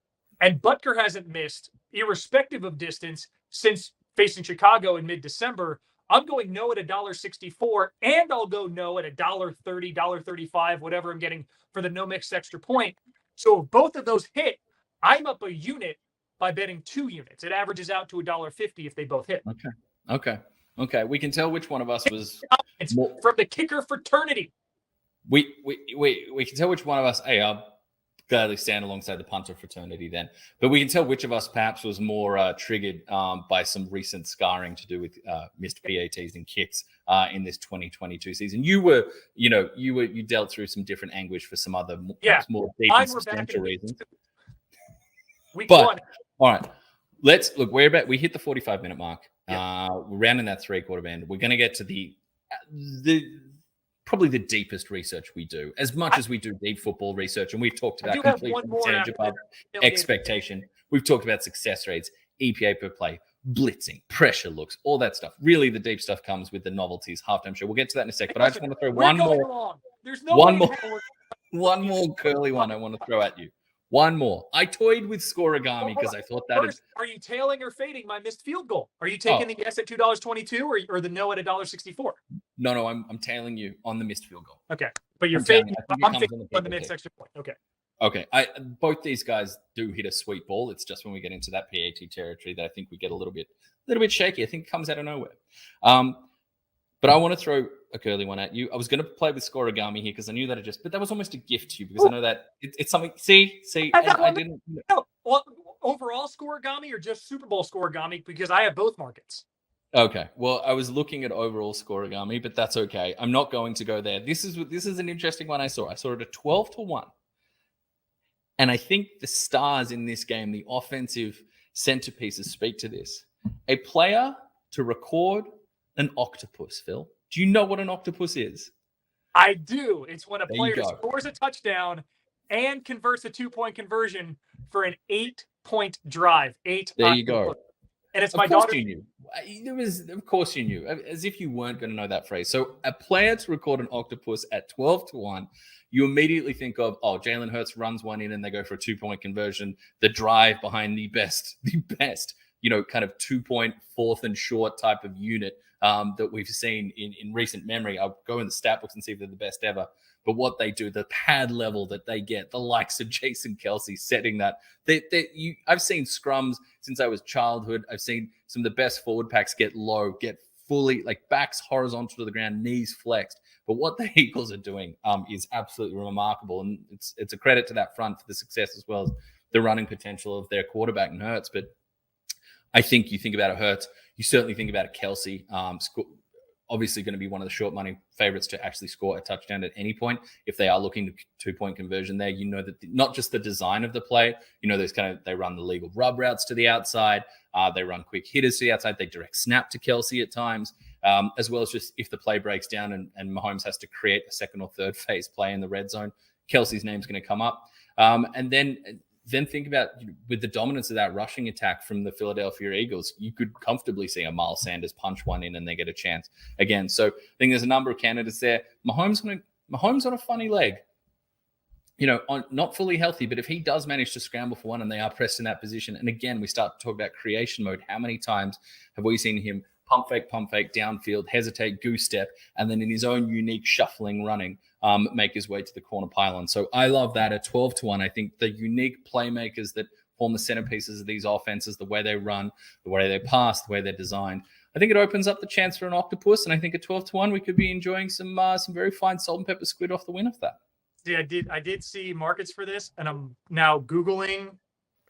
And Butker hasn't missed, irrespective of distance, since facing Chicago in mid-December. I'm going no at $1.64, and I'll go no at $1.30, $1.35, whatever I'm getting for the no mixed extra point. So if both of those hit, I'm up a unit by betting 2 units. It averages out to $1.50 if they both hit.
Okay. We can tell which one of us was
from the kicker fraternity.
We can tell which one of us. Hey, I'll gladly stand alongside the punter fraternity then. But we can tell which of us perhaps was more triggered by some recent scarring to do with missed PATs and kicks in this 2022 season. You dealt through some different anguish for some other more deep and substantial reasons.
Week 1.
All right. Let's look. We hit the 45-minute mark. We're rounding that 3/4 band. We're going to get to the probably the deepest research we do, as much as we do deep football research, and we've talked about complete percentage above expectation. We've talked about success rates, EPA per play, blitzing, pressure looks, all that stuff. Really, the deep stuff comes with the novelties halftime show. We'll get to that in a sec, but I just want to throw one more curly one I want to throw at you. One more. I toyed with scoregami because I thought that.
Are you tailing or fading my missed field goal? Are you taking the yes at $2.22 or the no at $1.64?
No, I'm tailing you on the missed field goal.
Okay, but you're
I'm
fading. I'm
fading
on the missed extra point. Okay.
Okay. Both these guys do hit a sweet ball. It's just when we get into that PAT territory that I think we get a little bit shaky. I think it comes out of nowhere. But I want to throw a curly one at you. I was going to play with Scorigami here because I knew that but that was almost a gift to you because I know that it's something. See, I didn't.
No, well, overall Scorigami or just Super Bowl Scorigami because I have both markets.
Okay, well, I was looking at overall Scorigami, but that's okay. I'm not going to go there. This is an interesting one I saw. I saw it at 12-1. And I think the stars in this game, the offensive centerpieces, speak to this. A player to record an octopus, Phil. Do you know what an octopus is?
I do. It's when a player scores a touchdown and converts a 2-point conversion for an 8-point drive.
There you go.
And it's my daughter.
You knew. Of course you knew. As if you weren't going to know that phrase. So a player to record an octopus at 12-1, you immediately think of, Jalen Hurts runs one in and they go for a 2-point conversion. The drive behind the best, kind of 2-point, fourth and short type of unit that we've seen in recent memory. I'll go in the stat books and see if they're the best ever. But what they do, the pad level that they get, the likes of Jason Kelce setting that. I've seen scrums since I was childhood. I've seen some of the best forward packs get low, get fully, like backs horizontal to the ground, knees flexed. But what the Eagles are doing is absolutely remarkable. And it's a credit to that front for the success as well as the running potential of their quarterback and Hurts. But I think you think about a Hurts, you certainly think about a Kelce. Obviously going to be one of the short money favorites to actually score a touchdown at any point. If they are looking to 2-point conversion there, that not just the design of the play, there's they run the legal rub routes to the outside. They run quick hitters to the outside. They direct snap to Kelce at times, as well as just if the play breaks down and Mahomes has to create a second or third phase play in the red zone, Kelce's name's going to come up. And then think about with the dominance of that rushing attack from the Philadelphia Eagles, you could comfortably see a Miles Sanders punch one in and they get a chance again. So I think there's a number of candidates there. Mahomes on a funny leg, not fully healthy, but if he does manage to scramble for one and they are pressed in that position, and again, we start to talk about creation mode. How many times have we seen him pump fake, downfield, hesitate, goose step, and then in his own unique shuffling running, make his way to the corner pylon. So I love that at 12-1. I think the unique playmakers that form the centerpieces of these offenses, the way they run, the way they pass, the way they're designed, I think it opens up the chance for an octopus. And I think at 12-1, we could be enjoying some very fine salt and pepper squid off the win of that.
See, I did see markets for this, and I'm now Googling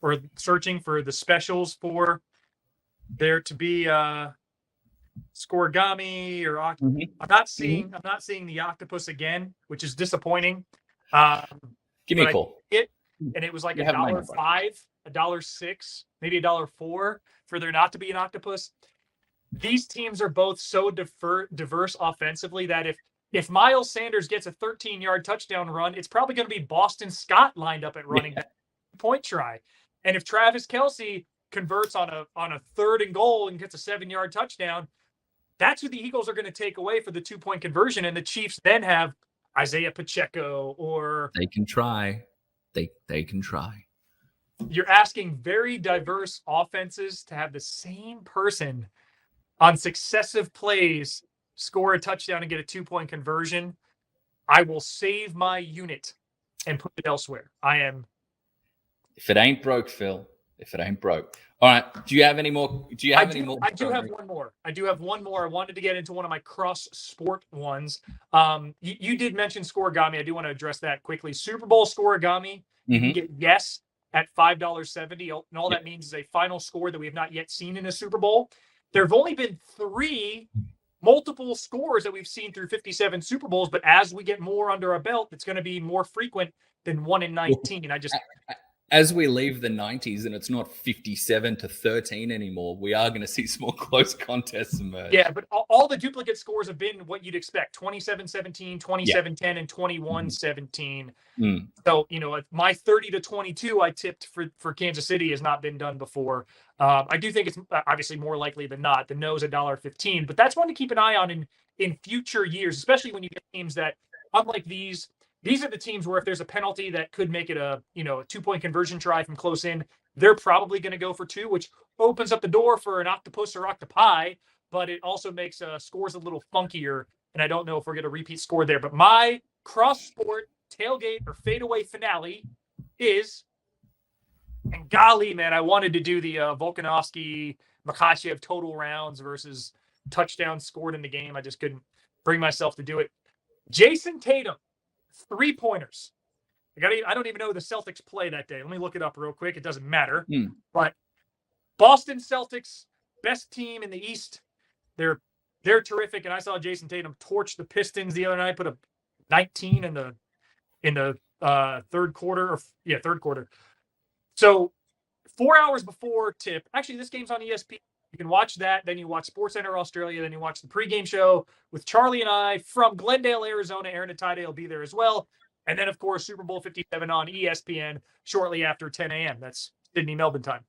or searching for the specials for there to be Scorigami or
Mm-hmm.
I'm not seeing the octopus again, which is disappointing.
Give me a call.
And it was like $1.05, $1.06, maybe $1.04 for there not to be an octopus. These teams are both so diverse offensively that if Miles Sanders gets a 13-yard touchdown run, it's probably going to be Boston Scott lined up at running back point try. And if Travis Kelce converts on a 3rd and goal and gets a 7-yard touchdown, that's who the Eagles are going to take away for the 2-point conversion. And the Chiefs then have Isaiah Pacheco or...
They can try. They can try.
You're asking very diverse offenses to have the same person on successive plays score a touchdown and get a 2-point conversion. I will save my unit and put it elsewhere.
If it ain't broke, Phil. If it ain't broke. All right. Do you have any more? I do
have one more. I wanted to get into one of my cross sport ones. You did mention Scorigami. I do want to address that quickly. Super Bowl Scorigami. You can get yes at $5.70. And all that means is a final score that we have not yet seen in a Super Bowl. There have only been 3 multiple scores that we've seen through 57 Super Bowls. But as we get more under our belt, it's going to be more frequent than 1 in 19.
As we leave the 90s and it's not 57-13 anymore, we are going to see some more close contests emerge.
Yeah, but all the duplicate scores have been what you'd expect: 27-17, 27-10, and 21-17. So, my 30-22 I tipped for Kansas City has not been done before. I do think it's obviously more likely than not. The no's $1.15, but that's one to keep an eye on in future years, especially when you get teams that, unlike these are the teams where if there's a penalty that could make it a 2-point conversion try from close in, they're probably going to go for 2, which opens up the door for an octopus or octopi, but it also makes scores a little funkier and I don't know if we're going to repeat score there. But my cross-sport tailgate or fadeaway finale is, and golly, man, I wanted to do the Volkanovski Makhachev total rounds versus touchdowns scored in the game. I just couldn't bring myself to do it. Jason Tatum, 3-pointers. I don't even know who the Celtics play that day. Let me look it up real quick. It doesn't matter. But Boston Celtics, best team in the East. They're terrific. And I saw Jason Tatum torch the Pistons the other night, put a 19 in the third quarter. Third quarter. So 4 hours before tip, actually this game's on ESPN. You can watch that. Then you watch SportsCenter Australia. Then you watch the pregame show with Charlie and I from Glendale, Arizona. Aaron and Tide will be there as well. And then, of course, Super Bowl 57 on ESPN shortly after 10 a.m. That's Sydney, Melbourne time.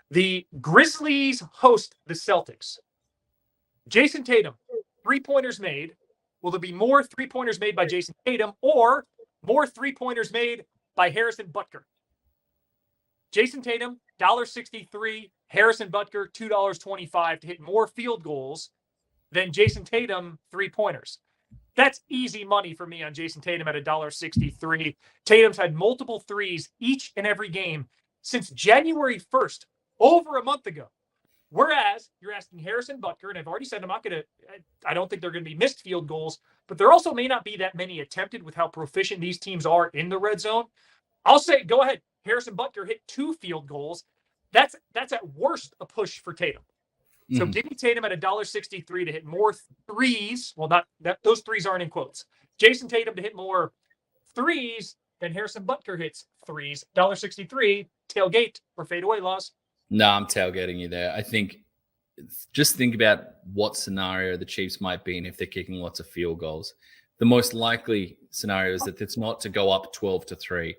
The Grizzlies host the Celtics. Jason Tatum, 3-pointers made. Will there be more 3-pointers made by Jason Tatum or more 3-pointers made by Harrison Butker? Jason Tatum, $1.63. Harrison Butker, $2.25 to hit more field goals than Jason Tatum 3-pointers. That's easy money for me on Jason Tatum at $1.63. Tatum's had multiple threes each and every game since January 1st, over a month ago. Whereas you're asking Harrison Butker, and I've already said I don't think they're going to be missed field goals, but there also may not be that many attempted with how proficient these teams are in the red zone. I'll say, go ahead. Harrison Butker hit 2 field goals. That's at worst a push for Tatum. So give me Tatum at $1.63 to hit more threes. Well, not that those threes aren't in quotes. Jason Tatum to hit more threes than Harrison Butker hits threes. $1.63 tailgate or fadeaway loss.
No, I'm tailgating you there. I think just think about what scenario the Chiefs might be in if they're kicking lots of field goals. The most likely scenario is that it's not to go up 12-3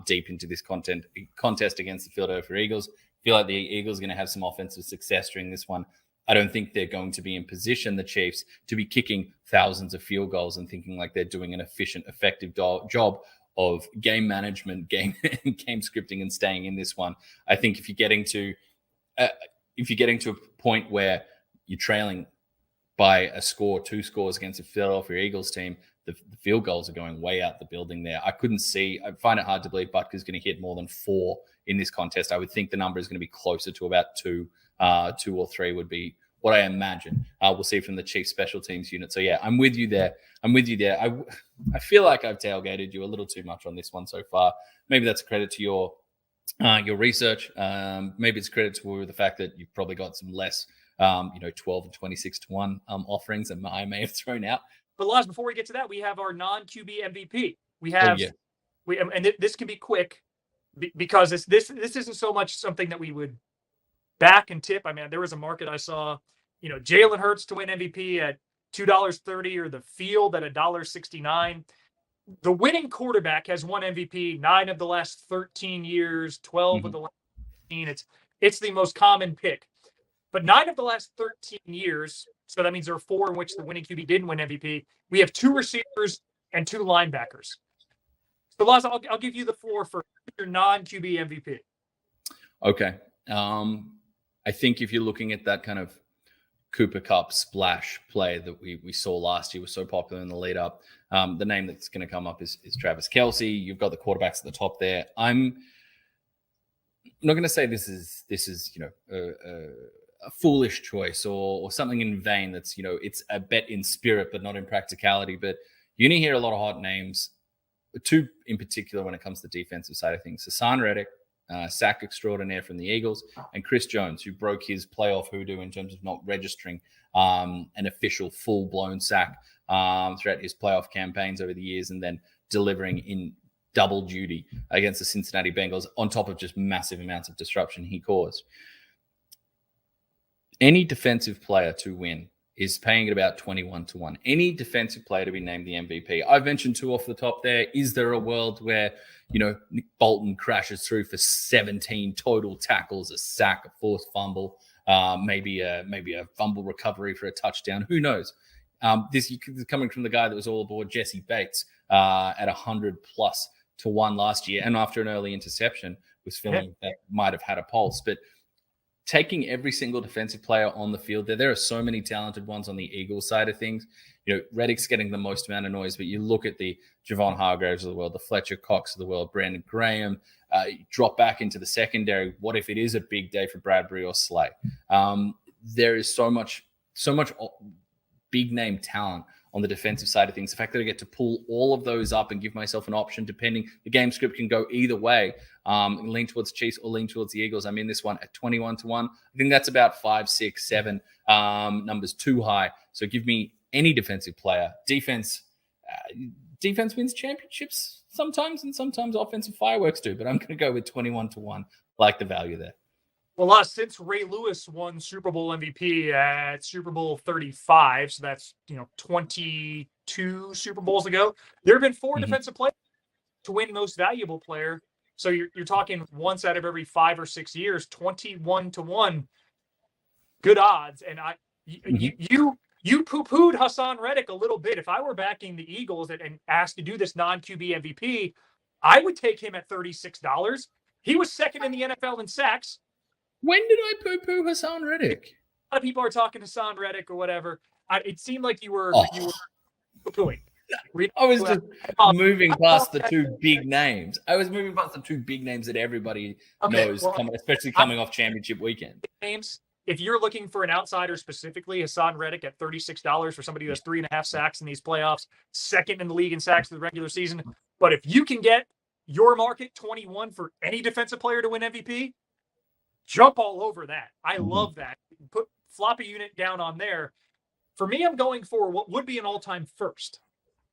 deep into this contest against the Philadelphia Eagles. I feel like the Eagles are going to have some offensive success during this one. I don't think they're going to be in position, the Chiefs, to be kicking thousands of field goals and thinking like they're doing an efficient, effective job of game management, game scripting, and staying in this one. I think if you're getting to a point where you're trailing by a score, 2 scores against a Philadelphia Eagles team, the field goals are going way out the building there. I find it hard to believe Butker's going to hit more than 4 in this contest. I would think the number is going to be closer to about 2 or 3 would be what I imagine. We'll see from the Chiefs special teams unit. So yeah, I'm with you there. I feel like I've tailgated you a little too much on this one so far. Maybe that's a credit to your research. Maybe it's credit to the fact that you've probably got some less 12 and 26 to 1 offerings that I may have thrown out.
But Laz, before we get to that, we have our non-QB MVP. We have, and this can be quick because this isn't so much something that we would back and tip. I mean, there was a market I saw, Jalen Hurts to win MVP at $2.30 or the field at $1.69. The winning quarterback has won MVP 9 of the last 13 years, 12 of the last 15. It's the most common pick. But 9 of the last 13 years, so that means there are 4 in which the winning QB didn't win MVP. We have 2 receivers and 2 linebackers. So, Laz, I'll give you the floor for your non-QB MVP. Okay.
I think if you're looking at that kind of Cooper Kupp splash play that we saw last year was so popular in the lead up, the name that's going to come up is Travis Kelce. You've got the quarterbacks at the top there. I'm not going to say this is a foolish choice or something in vain that's, it's a bet in spirit but not in practicality. But you're going to hear a lot of hot names, 2 in particular when it comes to the defensive side of things. Hassan Reddick, sack extraordinaire from the Eagles, and Chris Jones, who broke his playoff hoodoo in terms of not registering an official full-blown sack throughout his playoff campaigns over the years and then delivering in double duty against the Cincinnati Bengals on top of just massive amounts of disruption he caused. Any defensive player to win is paying at about 21 to 1. Any defensive player to be named the MVP. I've mentioned 2 off the top there. Is there a world where, Nick Bolton crashes through for 17 total tackles, a sack, a forced fumble, maybe a fumble recovery for a touchdown? Who knows? This is coming from the guy that was all aboard Jesse Bates at 100+ to 1 last year. And after an early interception was feeling that might have had a pulse. But taking every single defensive player on the field. There are so many talented ones on the Eagles side of things. Reddick's getting the most amount of noise, but you look at the Javon Hargraves of the world, the Fletcher Cox of the world, Brandon Graham, drop back into the secondary. What if it is a big day for Bradbury or Slay? There is so much big name talent on the defensive side of things. The fact that I get to pull all of those up and give myself an option, depending, the game script can go either way, lean towards Chiefs or lean towards the Eagles. I'm in this one at 21-1. I think that's about 5, 6, 7 numbers too high. So give me any defensive player. Defense wins championships sometimes, and sometimes offensive fireworks do, but I'm going to go with 21-1. Like the value there.
Well, since Ray Lewis won Super Bowl MVP at Super Bowl 35, so that's 22 Super Bowls ago, there have been 4 defensive players to win Most Valuable Player. So you're talking once out of every 5 or 6 years, 21-1, good odds. And you poo-pooed Hassan Reddick a little bit. If I were backing the Eagles and asked to do this non-QB MVP, I would take him at $36. He was second in the NFL in sacks.
When did I poo-poo Hassan Reddick?
A lot of people are talking Hassan Reddick or whatever. It seemed like you were poo-pooing.
I was just moving past the 2 big names. I was moving past the 2 big names that everybody knows, especially coming off championship weekend.
Names. If you're looking for an outsider specifically, Hassan Reddick at $36 for somebody who has 3.5 sacks in these playoffs, second in the league in sacks in the regular season. But if you can get your market 21 for any defensive player to win MVP, jump all over that. I love that. Put floppy unit down on there. For me, I'm going for what would be an all-time first.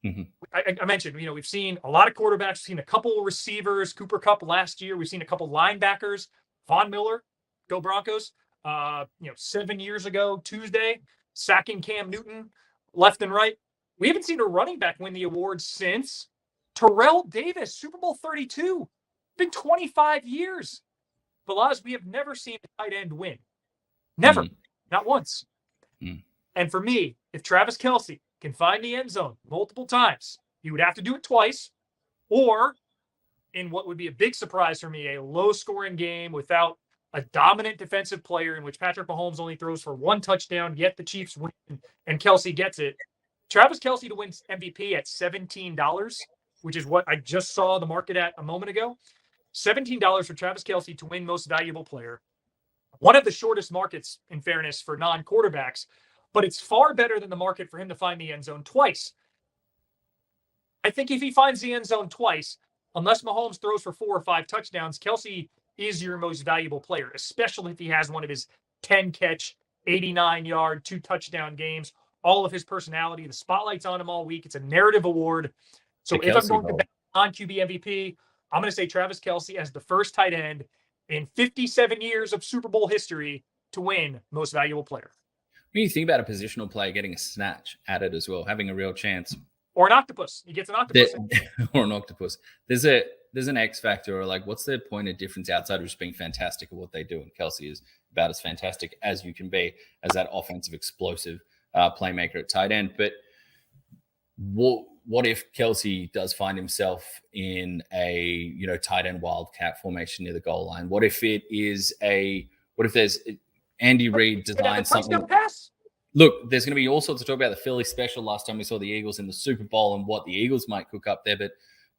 I mentioned, we've seen a lot of quarterbacks, seen a couple of receivers, Cooper Kupp last year. We've seen a couple linebackers, Von Miller, go Broncos. 7 years ago, Tuesday, sacking Cam Newton left and right. We haven't seen a running back win the award since Terrell Davis, Super Bowl 32. It's been 25 years. Balaz, we have never seen a tight end win. Never. Not once. And for me, if Travis Kelce can find the end zone multiple times, he would have to do it twice, or in what would be a big surprise for me, a low-scoring game without a dominant defensive player in which Patrick Mahomes only throws for 1 touchdown, yet the Chiefs win and Kelce gets it. Travis Kelce to win MVP at $17, which is what I just saw the market at a moment ago. $17 for Travis Kelce to win Most Valuable Player. One of the shortest markets, in fairness, for non-quarterbacks, but it's far better than the market for him to find the end zone twice. I think if he finds the end zone twice, unless Mahomes throws for 4 or 5 touchdowns, Kelce is your most valuable player, especially if he has one of his 10-catch, 89-yard, 2-touchdown games. All of his personality, the spotlight's on him all week. It's a narrative award. So if I'm going to bet on QB MVP, I'm going to say Travis Kelce as the first tight end in 57 years of Super Bowl history to win Most Valuable Player.
When you think about a positional player getting a snatch added as well, having a real chance.
Or an octopus. He gets an octopus.
Or an octopus. There's an X factor, or like, what's their point of difference outside of just being fantastic at what they do? And Kelce is about as fantastic as you can be as that offensive explosive playmaker at tight end. But what if Kelce does find himself in a tight end wildcat formation near the goal line? What if there's Andy Reid designed something? Look, there's going to be all sorts of talk about the Philly special last time we saw the Eagles in the Super Bowl and what the Eagles might cook up there. But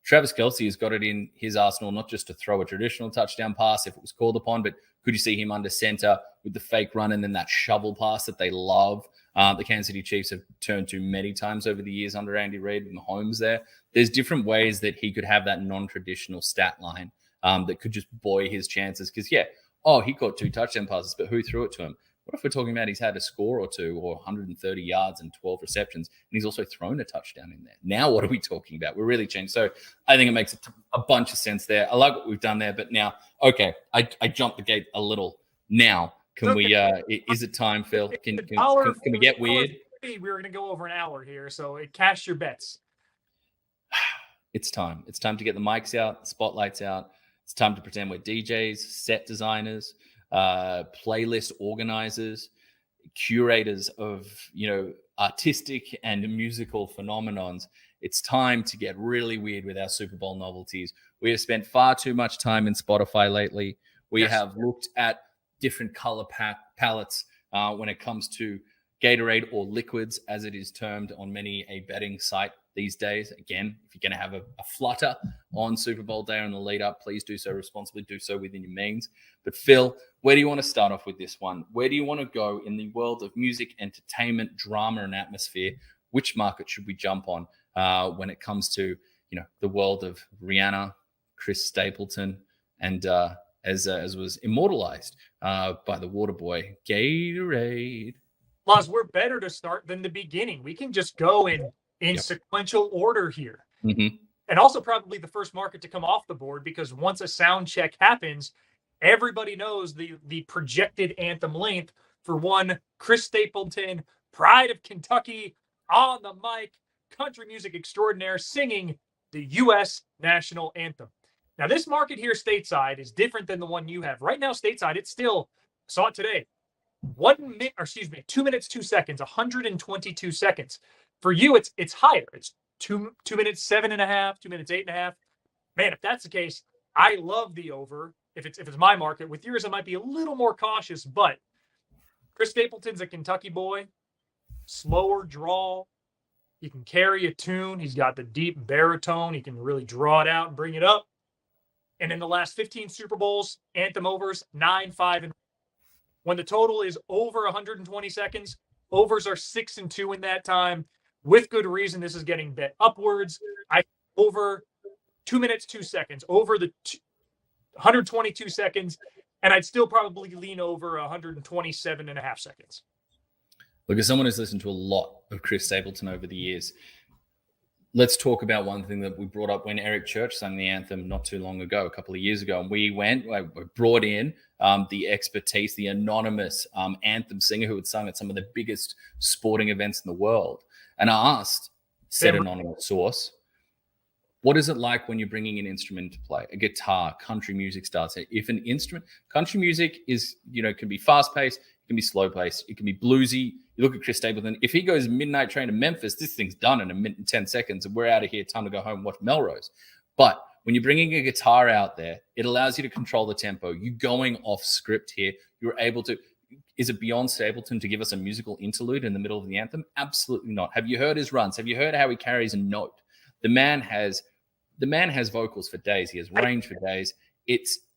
Travis Kelce has got it in his arsenal, not just to throw a traditional touchdown pass if it was called upon, but could you see him under center with the fake run and then that shovel pass that they love? The Kansas City Chiefs have turned to many times over the years under Andy Reid and Mahomes there. There's different ways that he could have that non-traditional stat line that could just buoy his chances. Because, he caught 2 touchdown passes, but who threw it to him? What if we're talking about he's had a score or 2 or 130 yards and 12 receptions, and he's also thrown a touchdown in there? Now what are we talking about? We're really changed. So I think it makes a bunch of sense there. I like what we've done there, but now, okay, I jumped the gate a little. Now, can we, is it time, Phil? Can we get weird?
We were going to go over an hour here, so cash your bets.
It's time. It's time to get the mics out, the spotlights out. It's time to pretend we're DJs, set designers, playlist organizers, curators of, artistic and musical phenomenons. It's time to get really weird with our Super Bowl novelties. We have spent far too much time in Spotify lately. We have looked at different color palettes when it comes to Gatorade, or liquids, as it is termed on many a betting site these days. Again, if you're going to have a flutter on Super Bowl day or in the lead up, please do so responsibly. Do so within your means. But Phil, where do you want to start off with this one? Where do you want to go in the world of music, entertainment, drama, and atmosphere? Which market should we jump on when it comes to the world of Rihanna, Chris Stapleton, and as was immortalized by the Waterboy, Gatorade?
Plus, we're better to start than the beginning. We can just go in sequential order here.
Mm-hmm.
And also probably the first market to come off the board, because once a sound check happens, everybody knows the projected anthem length for one Chris Stapleton, pride of Kentucky, on the mic, country music extraordinaire, singing the U.S. national anthem. Now, this market here stateside is different than the one you have. Right now, stateside, it's still, saw it today, 2 minutes, 2 seconds, 122 seconds. For you, it's higher. It's 2 minutes, 7.5, 2 minutes, 8.5. Man, if that's the case, I love the over. If it's my market. With yours, I might be a little more cautious, but Chris Stapleton's a Kentucky boy, slower draw. He can carry a tune. He's got the deep baritone. He can really draw it out and bring it up. And in the last 15 Super Bowls, anthem overs 9, 5, and when the total is over 120 seconds, overs are 6 and 2 in that time. With good reason, this is getting bet upwards. Over 2 minutes, 2 seconds, over the 122 seconds, and I'd still probably lean over 127.5 seconds.
Look, as someone who's listened to a lot of Chris Stapleton over the years, let's talk about one thing that we brought up when Eric Church sang the anthem not too long ago, a couple of years ago. And we brought in the expertise, the anonymous anthem singer who had sung at some of the biggest sporting events in the world. And I asked said anonymous source, what is it like when you're bringing an instrument to play, a guitar, country music starts? If an instrument, country music is, can be fast paced, it can be slow paced, it can be bluesy. You look at Chris Stapleton, if he goes midnight train to Memphis, this thing's done in a minute and 10 seconds, and we're out of here, time to go home and watch Melrose. But when you're bringing a guitar out there, it allows you to control the tempo. You're going off script here. You're able to, is it beyond Stapleton to give us a musical interlude in the middle of the anthem? Absolutely not. Have you heard his runs? Have you heard how he carries a note? The man has vocals for days. He has range for days.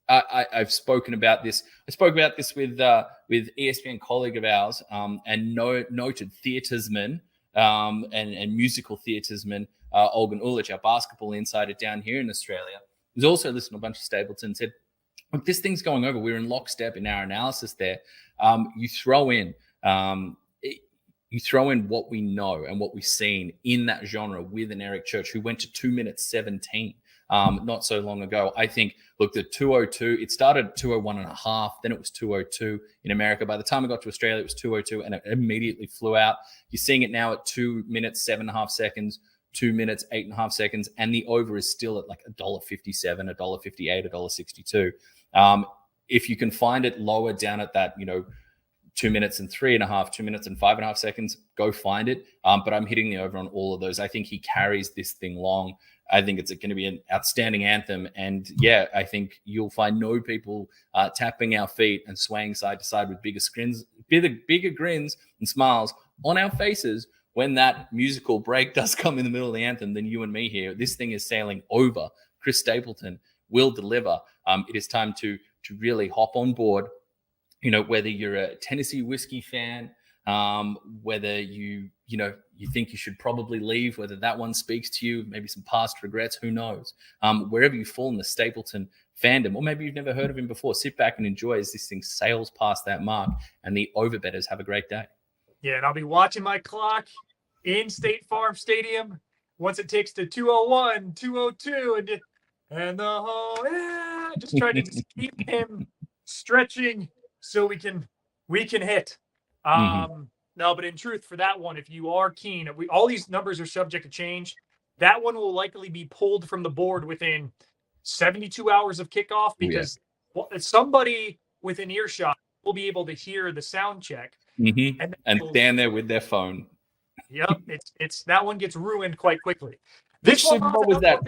I've spoken about this. I spoke about this with ESPN colleague of ours and noted theatersman and musical theatersman Olgun Ulic, our basketball insider down here in Australia, who's also listened to a bunch of Stapleton and said, look, this thing's going over. We're in lockstep in our analysis there. You throw in what we know and what we've seen in that genre with an Eric Church who went to 2 minutes 17 not so long ago. I think, look, the 2:02, it started at 2:01.5, then it was 2:02 in America. By the time it got to Australia, it was 2:02, and it immediately flew out. You're seeing it now at 2 minutes 7.5 seconds, 2 minutes 8.5 seconds, and the over is still at like $1.57, $1.58, $1.62. If you can find it lower down at that, 2 minutes and 3.5, 2 minutes and 5.5 seconds, go find it. But I'm hitting the over on all of those. I think he carries this thing long. I think it's going to be an outstanding anthem. And yeah, I think you'll find no people tapping our feet and swaying side to side with bigger grins and smiles on our faces when that musical break does come in the middle of the anthem than you and me here. This thing is sailing over. Chris Stapleton will deliver. It is time to really hop on board. Whether you're a Tennessee whiskey fan, whether you think you should probably leave, whether that one speaks to you, maybe some past regrets, who knows? Wherever you fall in the Stapleton fandom, or maybe you've never heard of him before, sit back and enjoy as this thing sails past that mark, and the overbetters have a great day.
Yeah, and I'll be watching my clock in State Farm Stadium once it takes to 2:01, 2:02, and the whole just trying to just keep him stretching so we can hit. No, but in truth, for that one, if you are keen, all these numbers are subject to change. That one will likely be pulled from the board within 72 hours of kickoff because somebody within earshot will be able to hear the sound check
and stand there with their phone.
Yep, it's that one gets ruined quite quickly.
Which Super Bowl was that?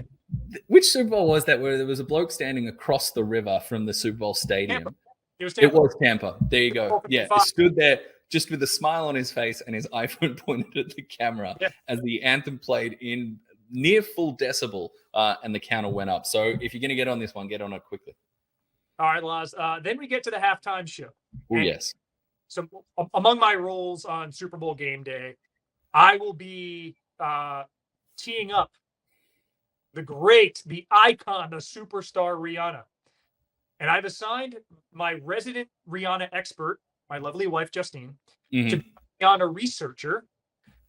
Which Super Bowl was that where there was a bloke standing across the river from the Super Bowl stadium? It was Tampa. There you go. Yeah,
4:55.
stood there just with a smile on his face and his iPhone pointed at the camera as the anthem played in near full decibel, and the counter went up. So if you're going to get on this one, get on it quickly.
All right, Laz. Then we get to the halftime show.
Oh, yes.
So among my roles on Super Bowl game day, I will be teeing up the icon, the superstar Rihanna. And I've assigned my resident Rihanna expert, my lovely wife, Justine, to be a Rihanna researcher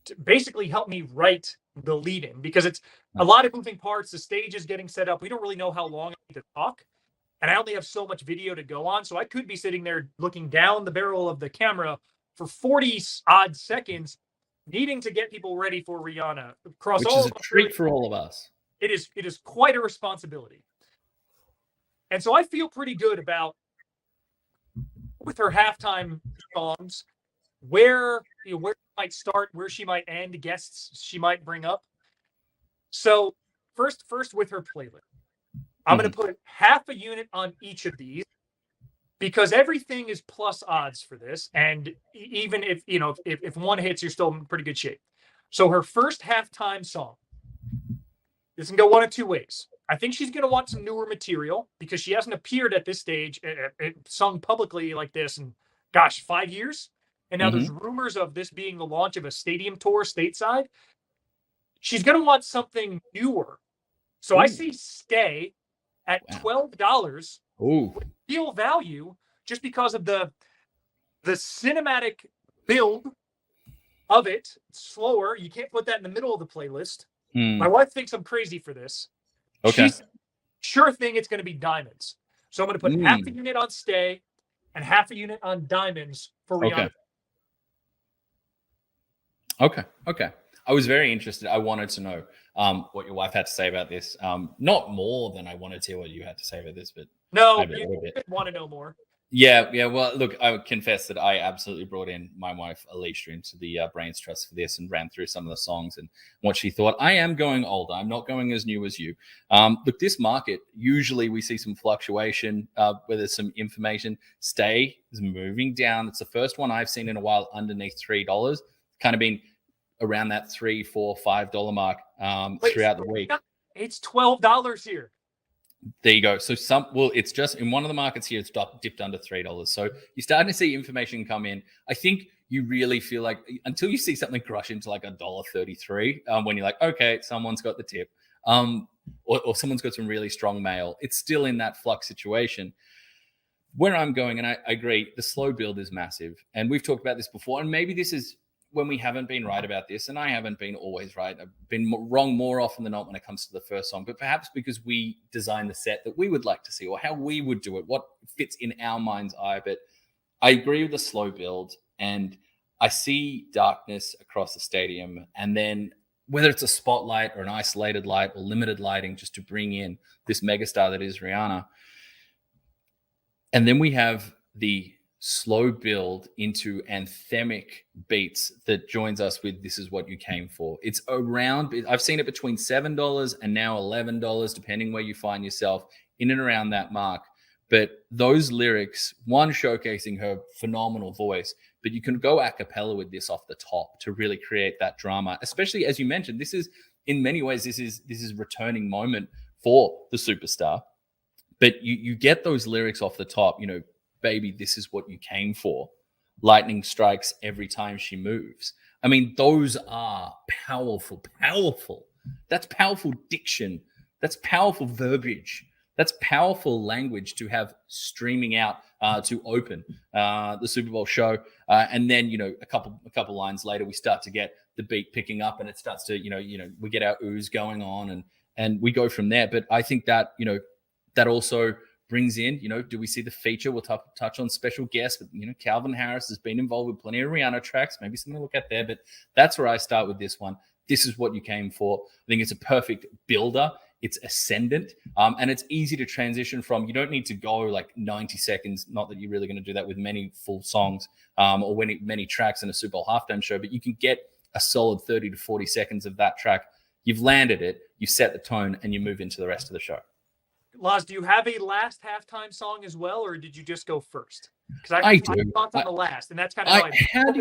to basically help me write the lead-in, because it's a lot of moving parts. The stage is getting set up. We don't really know how long I need to talk. And I only have so much video to go on. So I could be sitting there looking down the barrel of the camera for 40 odd seconds, needing to get people ready for Rihanna.
Which is a treat for all of us.
It is quite a responsibility. And so I feel pretty good about, with her halftime songs, where she might start, where she might end, guests she might bring up. So first with her playlist, I'm going to put half a unit on each of these, because everything is plus odds for this. And even if one hits, you're still in pretty good shape. So her first halftime song, this can go one of two ways. I think she's going to want some newer material, because she hasn't appeared at this stage, sung publicly like this in, 5 years. And now there's rumors of this being the launch of a stadium tour stateside. She's going to want something newer. So I say Stay at $12. With real value, just because of the cinematic build of it. It's slower. You can't put that in the middle of the playlist. My wife thinks I'm crazy for this.
Okay.
She's sure thing it's going to be Diamonds. So I'm going to put half a unit on Stay and half a unit on Diamonds for Rihanna.
Okay. I was very interested. I wanted to know what your wife had to say about this. Not more than I wanted to hear what you had to say about this, but
no, you want to know more.
Yeah. Well, look, I would confess that I absolutely brought in my wife, Alicia, into the Brains Trust for this and ran through some of the songs and what she thought. I am going older. I'm not going as new as you. Look, this market, usually we see some fluctuation where there's some information. Stay is moving down. It's the first one I've seen in a while underneath $3. Kind of been around that $3, $4, $5 mark throughout the week.
It's $12 here.
There you go. So it's just in one of the markets here, it's dipped under $3. So you're starting to see information come in. I think you really feel like until you see something crush into like $1.33, when you're like, okay, someone's got the tip, or someone's got some really strong mail, it's still in that flux situation. Where I'm going, and I agree, the slow build is massive. And we've talked about this before, and maybe this is when we haven't been right about this, and I haven't been always right. I've been wrong more often than not when it comes to the first song, but perhaps because we design the set that we would like to see or how we would do it, what fits in our mind's eye. But I agree with the slow build, and I see darkness across the stadium, and then whether it's a spotlight or an isolated light or limited lighting just to bring in this megastar that is Rihanna. And then we have the slow build into anthemic beats that joins us with This Is What You Came For. It's around, I've seen it between $7 and now $11, depending where you find yourself, in and around that mark. But those lyrics, one, showcasing her phenomenal voice, but you can go a cappella with this off the top to really create that drama. Especially as you mentioned, this is, in many ways, this is returning moment for the superstar. But you get those lyrics off the top, baby, this is what you came for. Lightning strikes every time she moves. I mean, those are powerful. That's powerful diction. That's powerful verbiage. That's powerful language to have streaming out to open the Super Bowl show. And then, a couple lines later, we start to get the beat picking up, and it starts to, we get our ooze going on, and we go from there. But I think that, that also brings in, do we see the feature? We'll touch on special guests, but, Calvin Harris has been involved with plenty of Rihanna tracks, maybe something to look at there, but that's where I start with this one. This is what you came for. I think it's a perfect builder. It's ascendant, and it's easy to transition from. You don't need to go like 90 seconds, not that you're really going to do that with many full songs or many tracks in a Super Bowl halftime show, but you can get a solid 30 to 40 seconds of that track. You've landed it, you set the tone, and you move into the rest of the show.
Laz, do you have a last halftime song as well, or did you just go first? Because
I do.
I thought on the last, and that's kind of how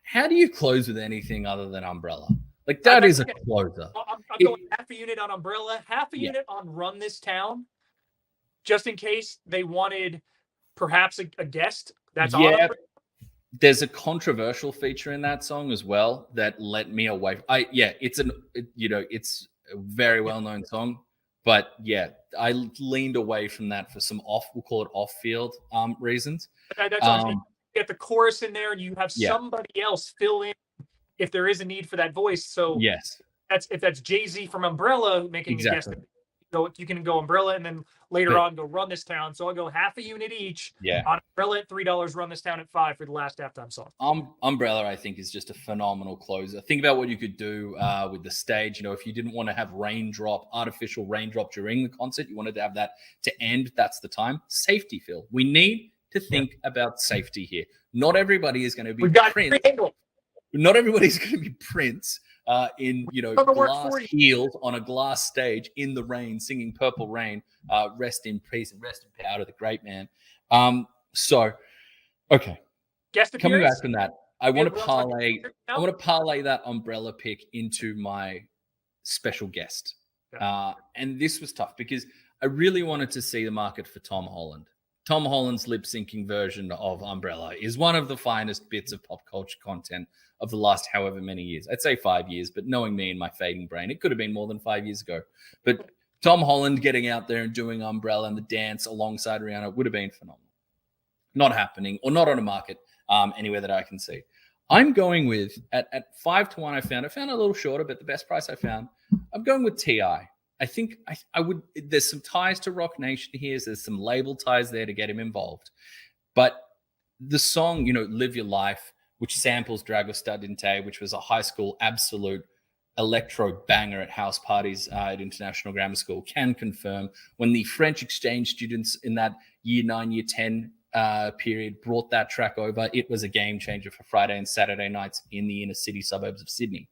how do you close with anything other than Umbrella? Like that is a closer.
I'm going half a unit on Umbrella, half a unit on Run This Town, just in case they wanted perhaps a guest that's on Umbrella.
There's a controversial feature in that song as well that let me away. It's a very well-known song, but I leaned away from that for some we'll call it off-field reasons.
That's what I'm saying. You get the chorus in there, and you have somebody else fill in if there is a need for that voice. So if that's Jay-Z from Umbrella making a guest, you can go Umbrella, and then later on go Run This Town. So I'll go half a unit each. On Umbrella at $3, Run This Town at $5 for the last halftime song.
Umbrella, I think, is just a phenomenal closer. Think about what you could do with the stage. You know, if you didn't want to have artificial raindrop during the concert, you wanted to have that to end. That's the time. Safety, Phil. We need to think about safety here. Not everybody is going to be Prince. Not everybody's going to be Prince. In glass heels on a glass stage in the rain, singing "Purple Rain." Rest in peace and rest in power to the great man. Okay. Coming back from that, I want to parlay that Umbrella pick into my special guest. And this was tough because I really wanted to see the market for Tom Holland. Tom Holland's lip syncing version of Umbrella is one of the finest bits of pop culture content of the last however many years. I'd say 5 years, but knowing me and my fading brain, it could have been more than 5 years ago. But Tom Holland getting out there and doing Umbrella and the dance alongside Rihanna would have been phenomenal. Not happening, or not on a market anywhere that I can see. I'm going with, at 5-1, I found a little shorter, but the best price I found, I'm going with T.I. I think I would, there's some ties to Rock Nation here. There's some label ties there to get him involved. But the song, Live Your Life, which samples Dragostea Dinte, which was a high school absolute electro banger at house parties at International Grammar School, can confirm when the French exchange students in that year 9, year 10 period brought that track over, it was a game changer for Friday and Saturday nights in the inner city suburbs of Sydney.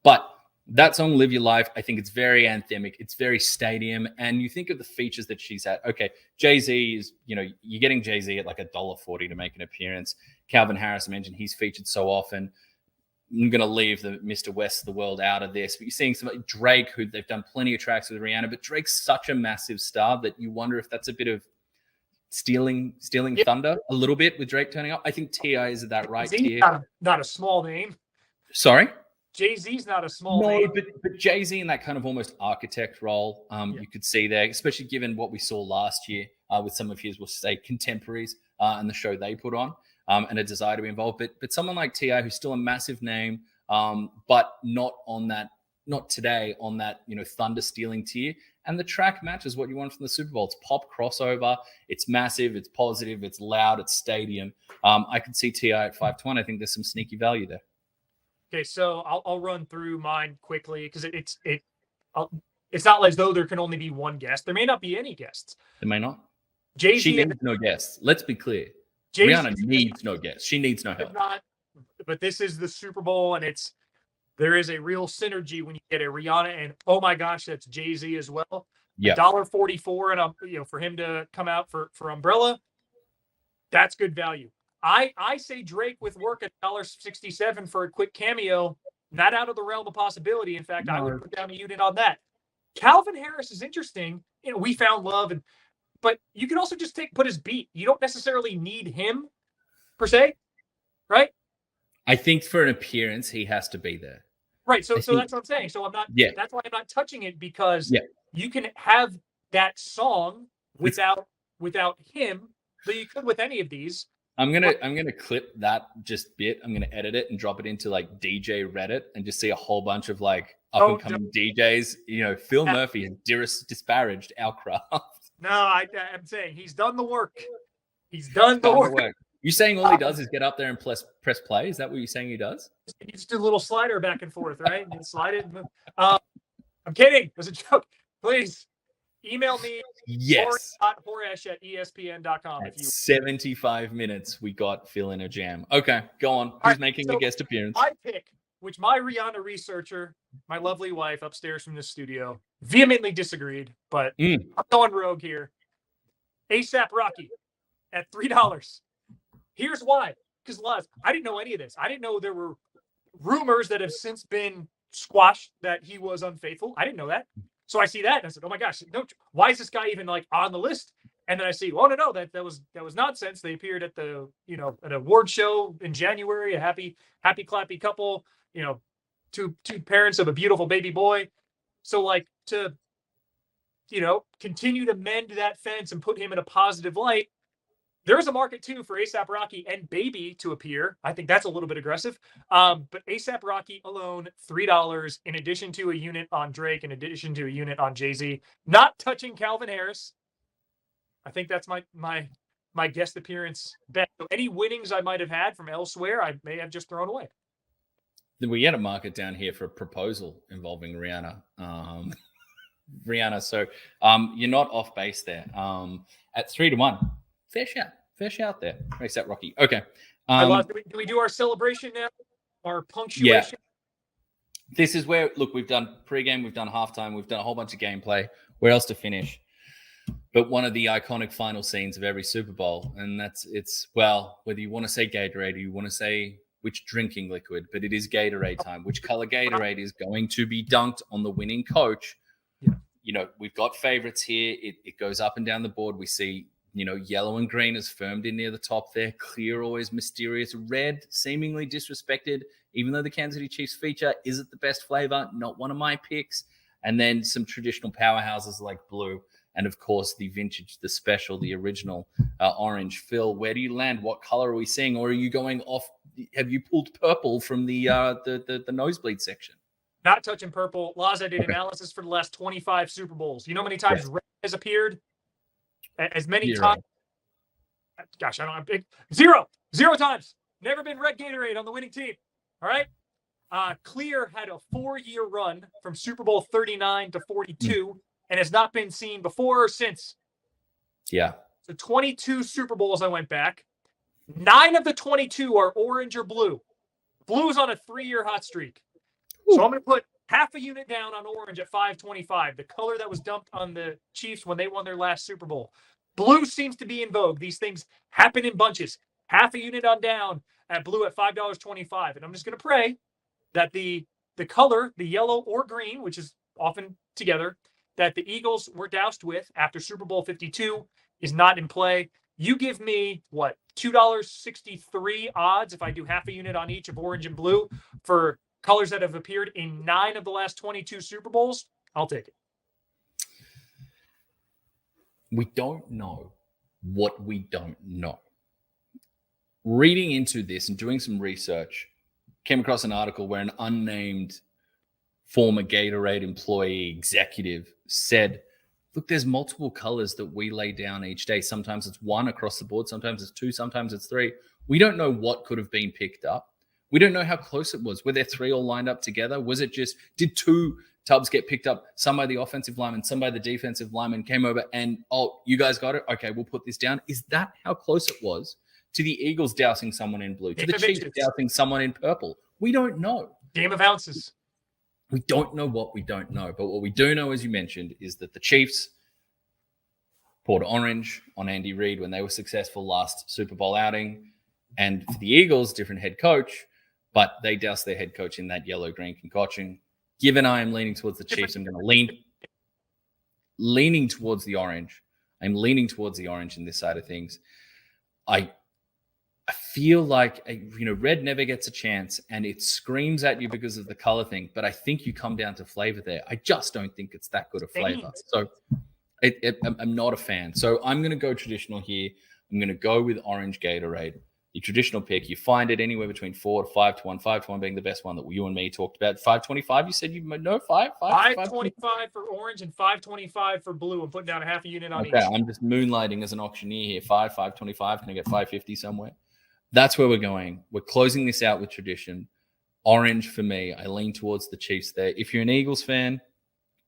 But that song, Live Your Life, I think it's very anthemic. It's very stadium. And you think of the features that she's at. Okay, Jay-Z is, you're getting Jay-Z at like $1.40 to make an appearance. Calvin Harris, I mentioned, he's featured so often. I'm going to leave the Mr. West of the world out of this. But you're seeing somebody, Drake, who they've done plenty of tracks with Rihanna. But Drake's such a massive star that you wonder if that's a bit of stealing thunder a little bit with Drake turning up. I think T.I. is at that right tier.
Not a small name.
Sorry?
Jay-Z's not a small name.
But Jay-Z in that kind of almost architect role, you could see there, especially given what we saw last year with some of his, we'll say, contemporaries and the show they put on and a desire to be involved. But someone like T.I., who's still a massive name, but not today on that, thunder stealing tier. And the track matches what you want from the Super Bowl. It's pop crossover. It's massive. It's positive. It's loud. It's stadium. I could see T.I. at 5-1. I think there's some sneaky value there.
Okay, so I'll run through mine quickly because it's not as though there can only be one guest. There may not be any guests.
There may not.
Jay-Z
she needs no guests. Let's be clear. Rihanna needs no guests. She needs no help.
But this is the Super Bowl, and there is a real synergy when you get a Rihanna and oh my gosh, that's Jay-Z as well.
Yeah,
$1.44 and for him to come out for Umbrella, that's good value. I say Drake with work at $1.67 for a quick cameo, not out of the realm of possibility. In fact, I would put down a unit on that. Calvin Harris is interesting. We found love, but you can also just put his beat. You don't necessarily need him per se, right?
I think for an appearance, he has to be there.
Right. So that's what I'm saying. So I'm not. Yeah. That's why I'm not touching it because you can have that song without him, but you could with any of these.
I'm gonna clip that just bit. I'm gonna edit it and drop it into like DJ Reddit and just see a whole bunch of like up and coming DJs. Phil Murphy has disparaged our craft.
No, I'm saying he's done the work. He's done the work.
You saying all he does is get up there and press play? Is that what you're saying he does?
He just do a little slider back and forth, right? And slide it. I'm kidding. It was a joke. Please email me.
Yes.
Horesh at ESPN.com.
At 75 minutes, we got Phil in a jam. Okay, go on. Who's making the guest appearance?
My pick which my Rihanna researcher, my lovely wife upstairs from this studio, vehemently disagreed, but I'm going rogue here. ASAP Rocky at $3. Here's why. Because, Laz, I didn't know any of this. I didn't know there were rumors that have since been squashed that he was unfaithful. I didn't know that. So I see that and I said, oh my gosh, no, why is this guy even like on the list? And then I see, oh no, that was nonsense. They appeared at the, an award show in January, a happy clappy couple, two parents of a beautiful baby boy. So like to, continue to mend that fence and put him in a positive light. There's a market too for ASAP Rocky and Baby to appear. I think that's a little bit aggressive. But ASAP Rocky alone, $3, in addition to a unit on Drake, in addition to a unit on Jay-Z. Not touching Calvin Harris. I think that's my guest appearance bet. So any winnings I might have had from elsewhere, I may have just thrown away.
We had a market down here for a proposal involving Rihanna. Rihanna, so you're not off base there. At 3-1. Fair shout there. ASAP Rocky. Okay.
Do we do our celebration now? Our punctuation?
Yeah. This is where, look, we've done pregame, we've done halftime, we've done a whole bunch of gameplay. Where else to finish? But one of the iconic final scenes of every Super Bowl, and whether you want to say Gatorade or you want to say which drinking liquid, but it is Gatorade time. Which color Gatorade is going to be dunked on the winning coach? Yeah. We've got favorites here. It goes up and down the board. We see yellow and green is firmed in near the top there. Clear, always mysterious. Red, seemingly disrespected, even though the Kansas City Chiefs feature isn't the best flavor. Not one of my picks. And then some traditional powerhouses like blue. And, of course, the vintage, the special, the original orange. Phil, where do you land? What color are we seeing? Or are you going off? Have you pulled purple from the nosebleed section?
Not touching purple. Laza did analysis for the last 25 Super Bowls. You know how many times red has appeared? As many times. Gosh, I don't have zero times. Never been red Gatorade on the winning team. All right. Clear had a 4-year run from Super Bowl 39 to 42 and has not been seen before or since. Yeah. So 22 Super Bowls I went back. 9 of the 22 are orange or blue. Blue is on a 3-year hot streak. Ooh. So I'm going to put half a unit down on orange at $5.25, the color that was dumped on the Chiefs when they won their last Super Bowl. Blue seems to be in vogue. These things happen in bunches. Half a unit on down at blue at $5.25. And I'm just going to pray that the color, the yellow or green, which is often together, that the Eagles were doused with after Super Bowl 52 is not in play. You give me, $2.63 odds if I do half a unit on each of orange and blue for colors that have appeared in 9 of the last 22 Super Bowls. I'll take it.
We don't know what we don't know. Reading into this and doing some research, came across an article where an unnamed former Gatorade employee executive said, look, there's multiple colors that we lay down each day. Sometimes it's 1 across the board. Sometimes it's 2. Sometimes it's 3. We don't know what could have been picked up. We don't know how close it was. Were there 3 all lined up together? Was it just, did 2 tubs get picked up? Some by the offensive lineman, some by the defensive lineman came over and, oh, you guys got it? Okay, we'll put this down. Is that how close it was to the Eagles dousing someone in blue, to the Chiefs dousing someone in purple? We don't know.
Game of ounces.
We don't know what we don't know. But what we do know, as you mentioned, is that the Chiefs poured orange on Andy Reid when they were successful last Super Bowl outing. And for the Eagles, different head coach, but they doused their head coach in that yellow-green concoction. Given I am leaning towards the Chiefs, I'm going to leaning towards the orange. I'm leaning towards the orange in this side of things. I feel like, red never gets a chance, and it screams at you because of the color thing, but I think you come down to flavor there. I just don't think it's that good a flavor. So I'm not a fan. So I'm going to go traditional here. I'm going to go with orange Gatorade. The traditional pick, you find it anywhere between 4 to 5 to 1, 5 to 1 being the best one that you and me talked about. 5.25, you said
$5.25 for orange and $5.25 for blue. I'm putting down a half a unit on each.
I'm just moonlighting as an auctioneer here. $5.25. Can I get $5.50 somewhere? That's where we're going. We're closing this out with tradition. Orange for me. I lean towards the Chiefs there. If you're an Eagles fan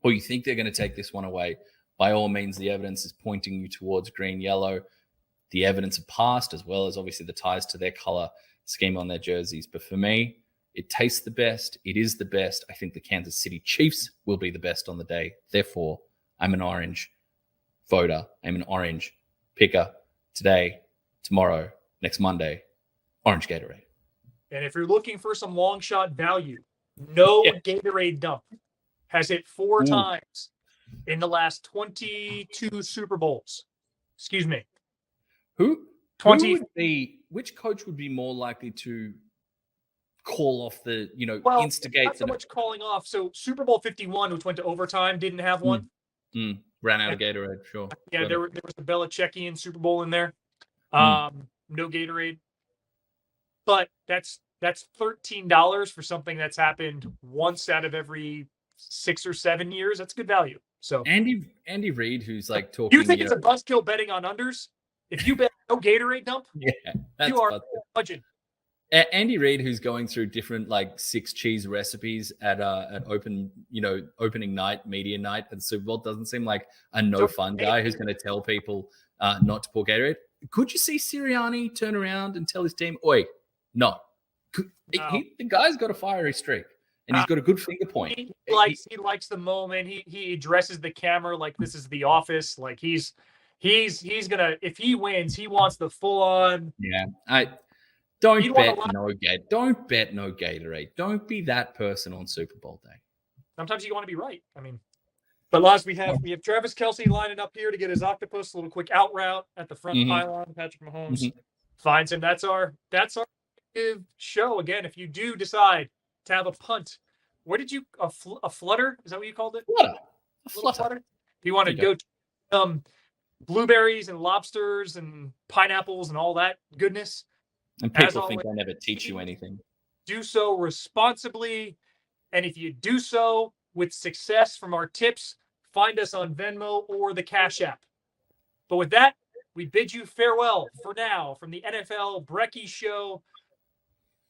or you think they're going to take this one away, by all means, the evidence is pointing you towards green, yellow. The evidence of past, as well as obviously the ties to their color scheme on their jerseys. But for me, It tastes the best. It is the best. I think the Kansas City Chiefs will be the best on the day. Therefore, I'm an orange voter. I'm an orange picker today, tomorrow, next Monday. Orange Gatorade.
And if you're looking for some long shot value, no Gatorade dump has hit 4 times in the last 22 Super Bowls. Excuse me.
Which coach would be more likely to call off the, instigate?
Not so much calling off. So Super Bowl 51, which went to overtime, didn't have one.
Ran out of Gatorade, sure.
Yeah, there was the Belichickian Super Bowl in there. No Gatorade. But that's $13 for something that's happened once out of every 6 or 7 years. That's good value. So
Andy Reid, who's like talking.
You think it's a buzzkill betting on unders? If you bet no Gatorade dump, you are budget.
Andy Reid, who's going through different 6 cheese recipes at opening night, media night at the Super Bowl, doesn't seem like a fun guy who's going to tell people not to pour Gatorade. Could you see Sirianni turn around and tell his team, "Oi, no"? The guy's got a fiery streak, and he's got a good finger point.
He likes the moment. He addresses the camera like this is The Office. Like he's gonna, if he wins, he wants the full on.
Yeah, Don't bet no Gatorade. Don't be that person on Super Bowl day.
Sometimes you want to be right. I mean, but Laz, we have Travis Kelce lining up here to get his octopus, a little quick out route at the front pylon. Patrick Mahomes finds him. That's our show. Again, if you do decide to have a punt, where did you a flutter? Is that what you called it? Flutter. If you want to go to blueberries and lobsters and pineapples and all that goodness.
And people think I never teach you anything.
Do so responsibly. And if you do so with success from our tips, find us on Venmo or the Cash App. But with that, we bid you farewell for now from the NFL Brekkie Show.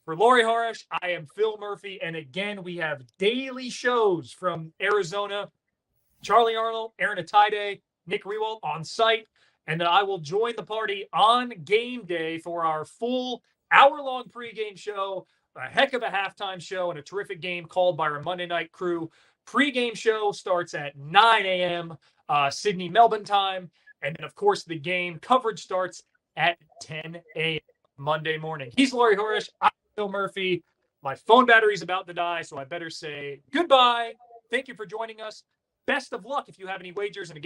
For Laurie Horesh, I am Phil Murphy. And again, we have daily shows from Arizona. Charlie Arnold, Aaron Ataide, Nick Rewalt on site. And then I will join the party on game day for our full hour-long pregame show, a heck of a halftime show, and a terrific game called by our Monday night crew. Pregame show starts at 9 a.m. Sydney, Melbourne time. And then, of course, the game coverage starts at 10 a.m. Monday morning. He's Laurie Horesh. I'm Phil Murphy. My phone battery's about to die, so I better say goodbye. Thank you for joining us. Best of luck if you have any wagers in a game.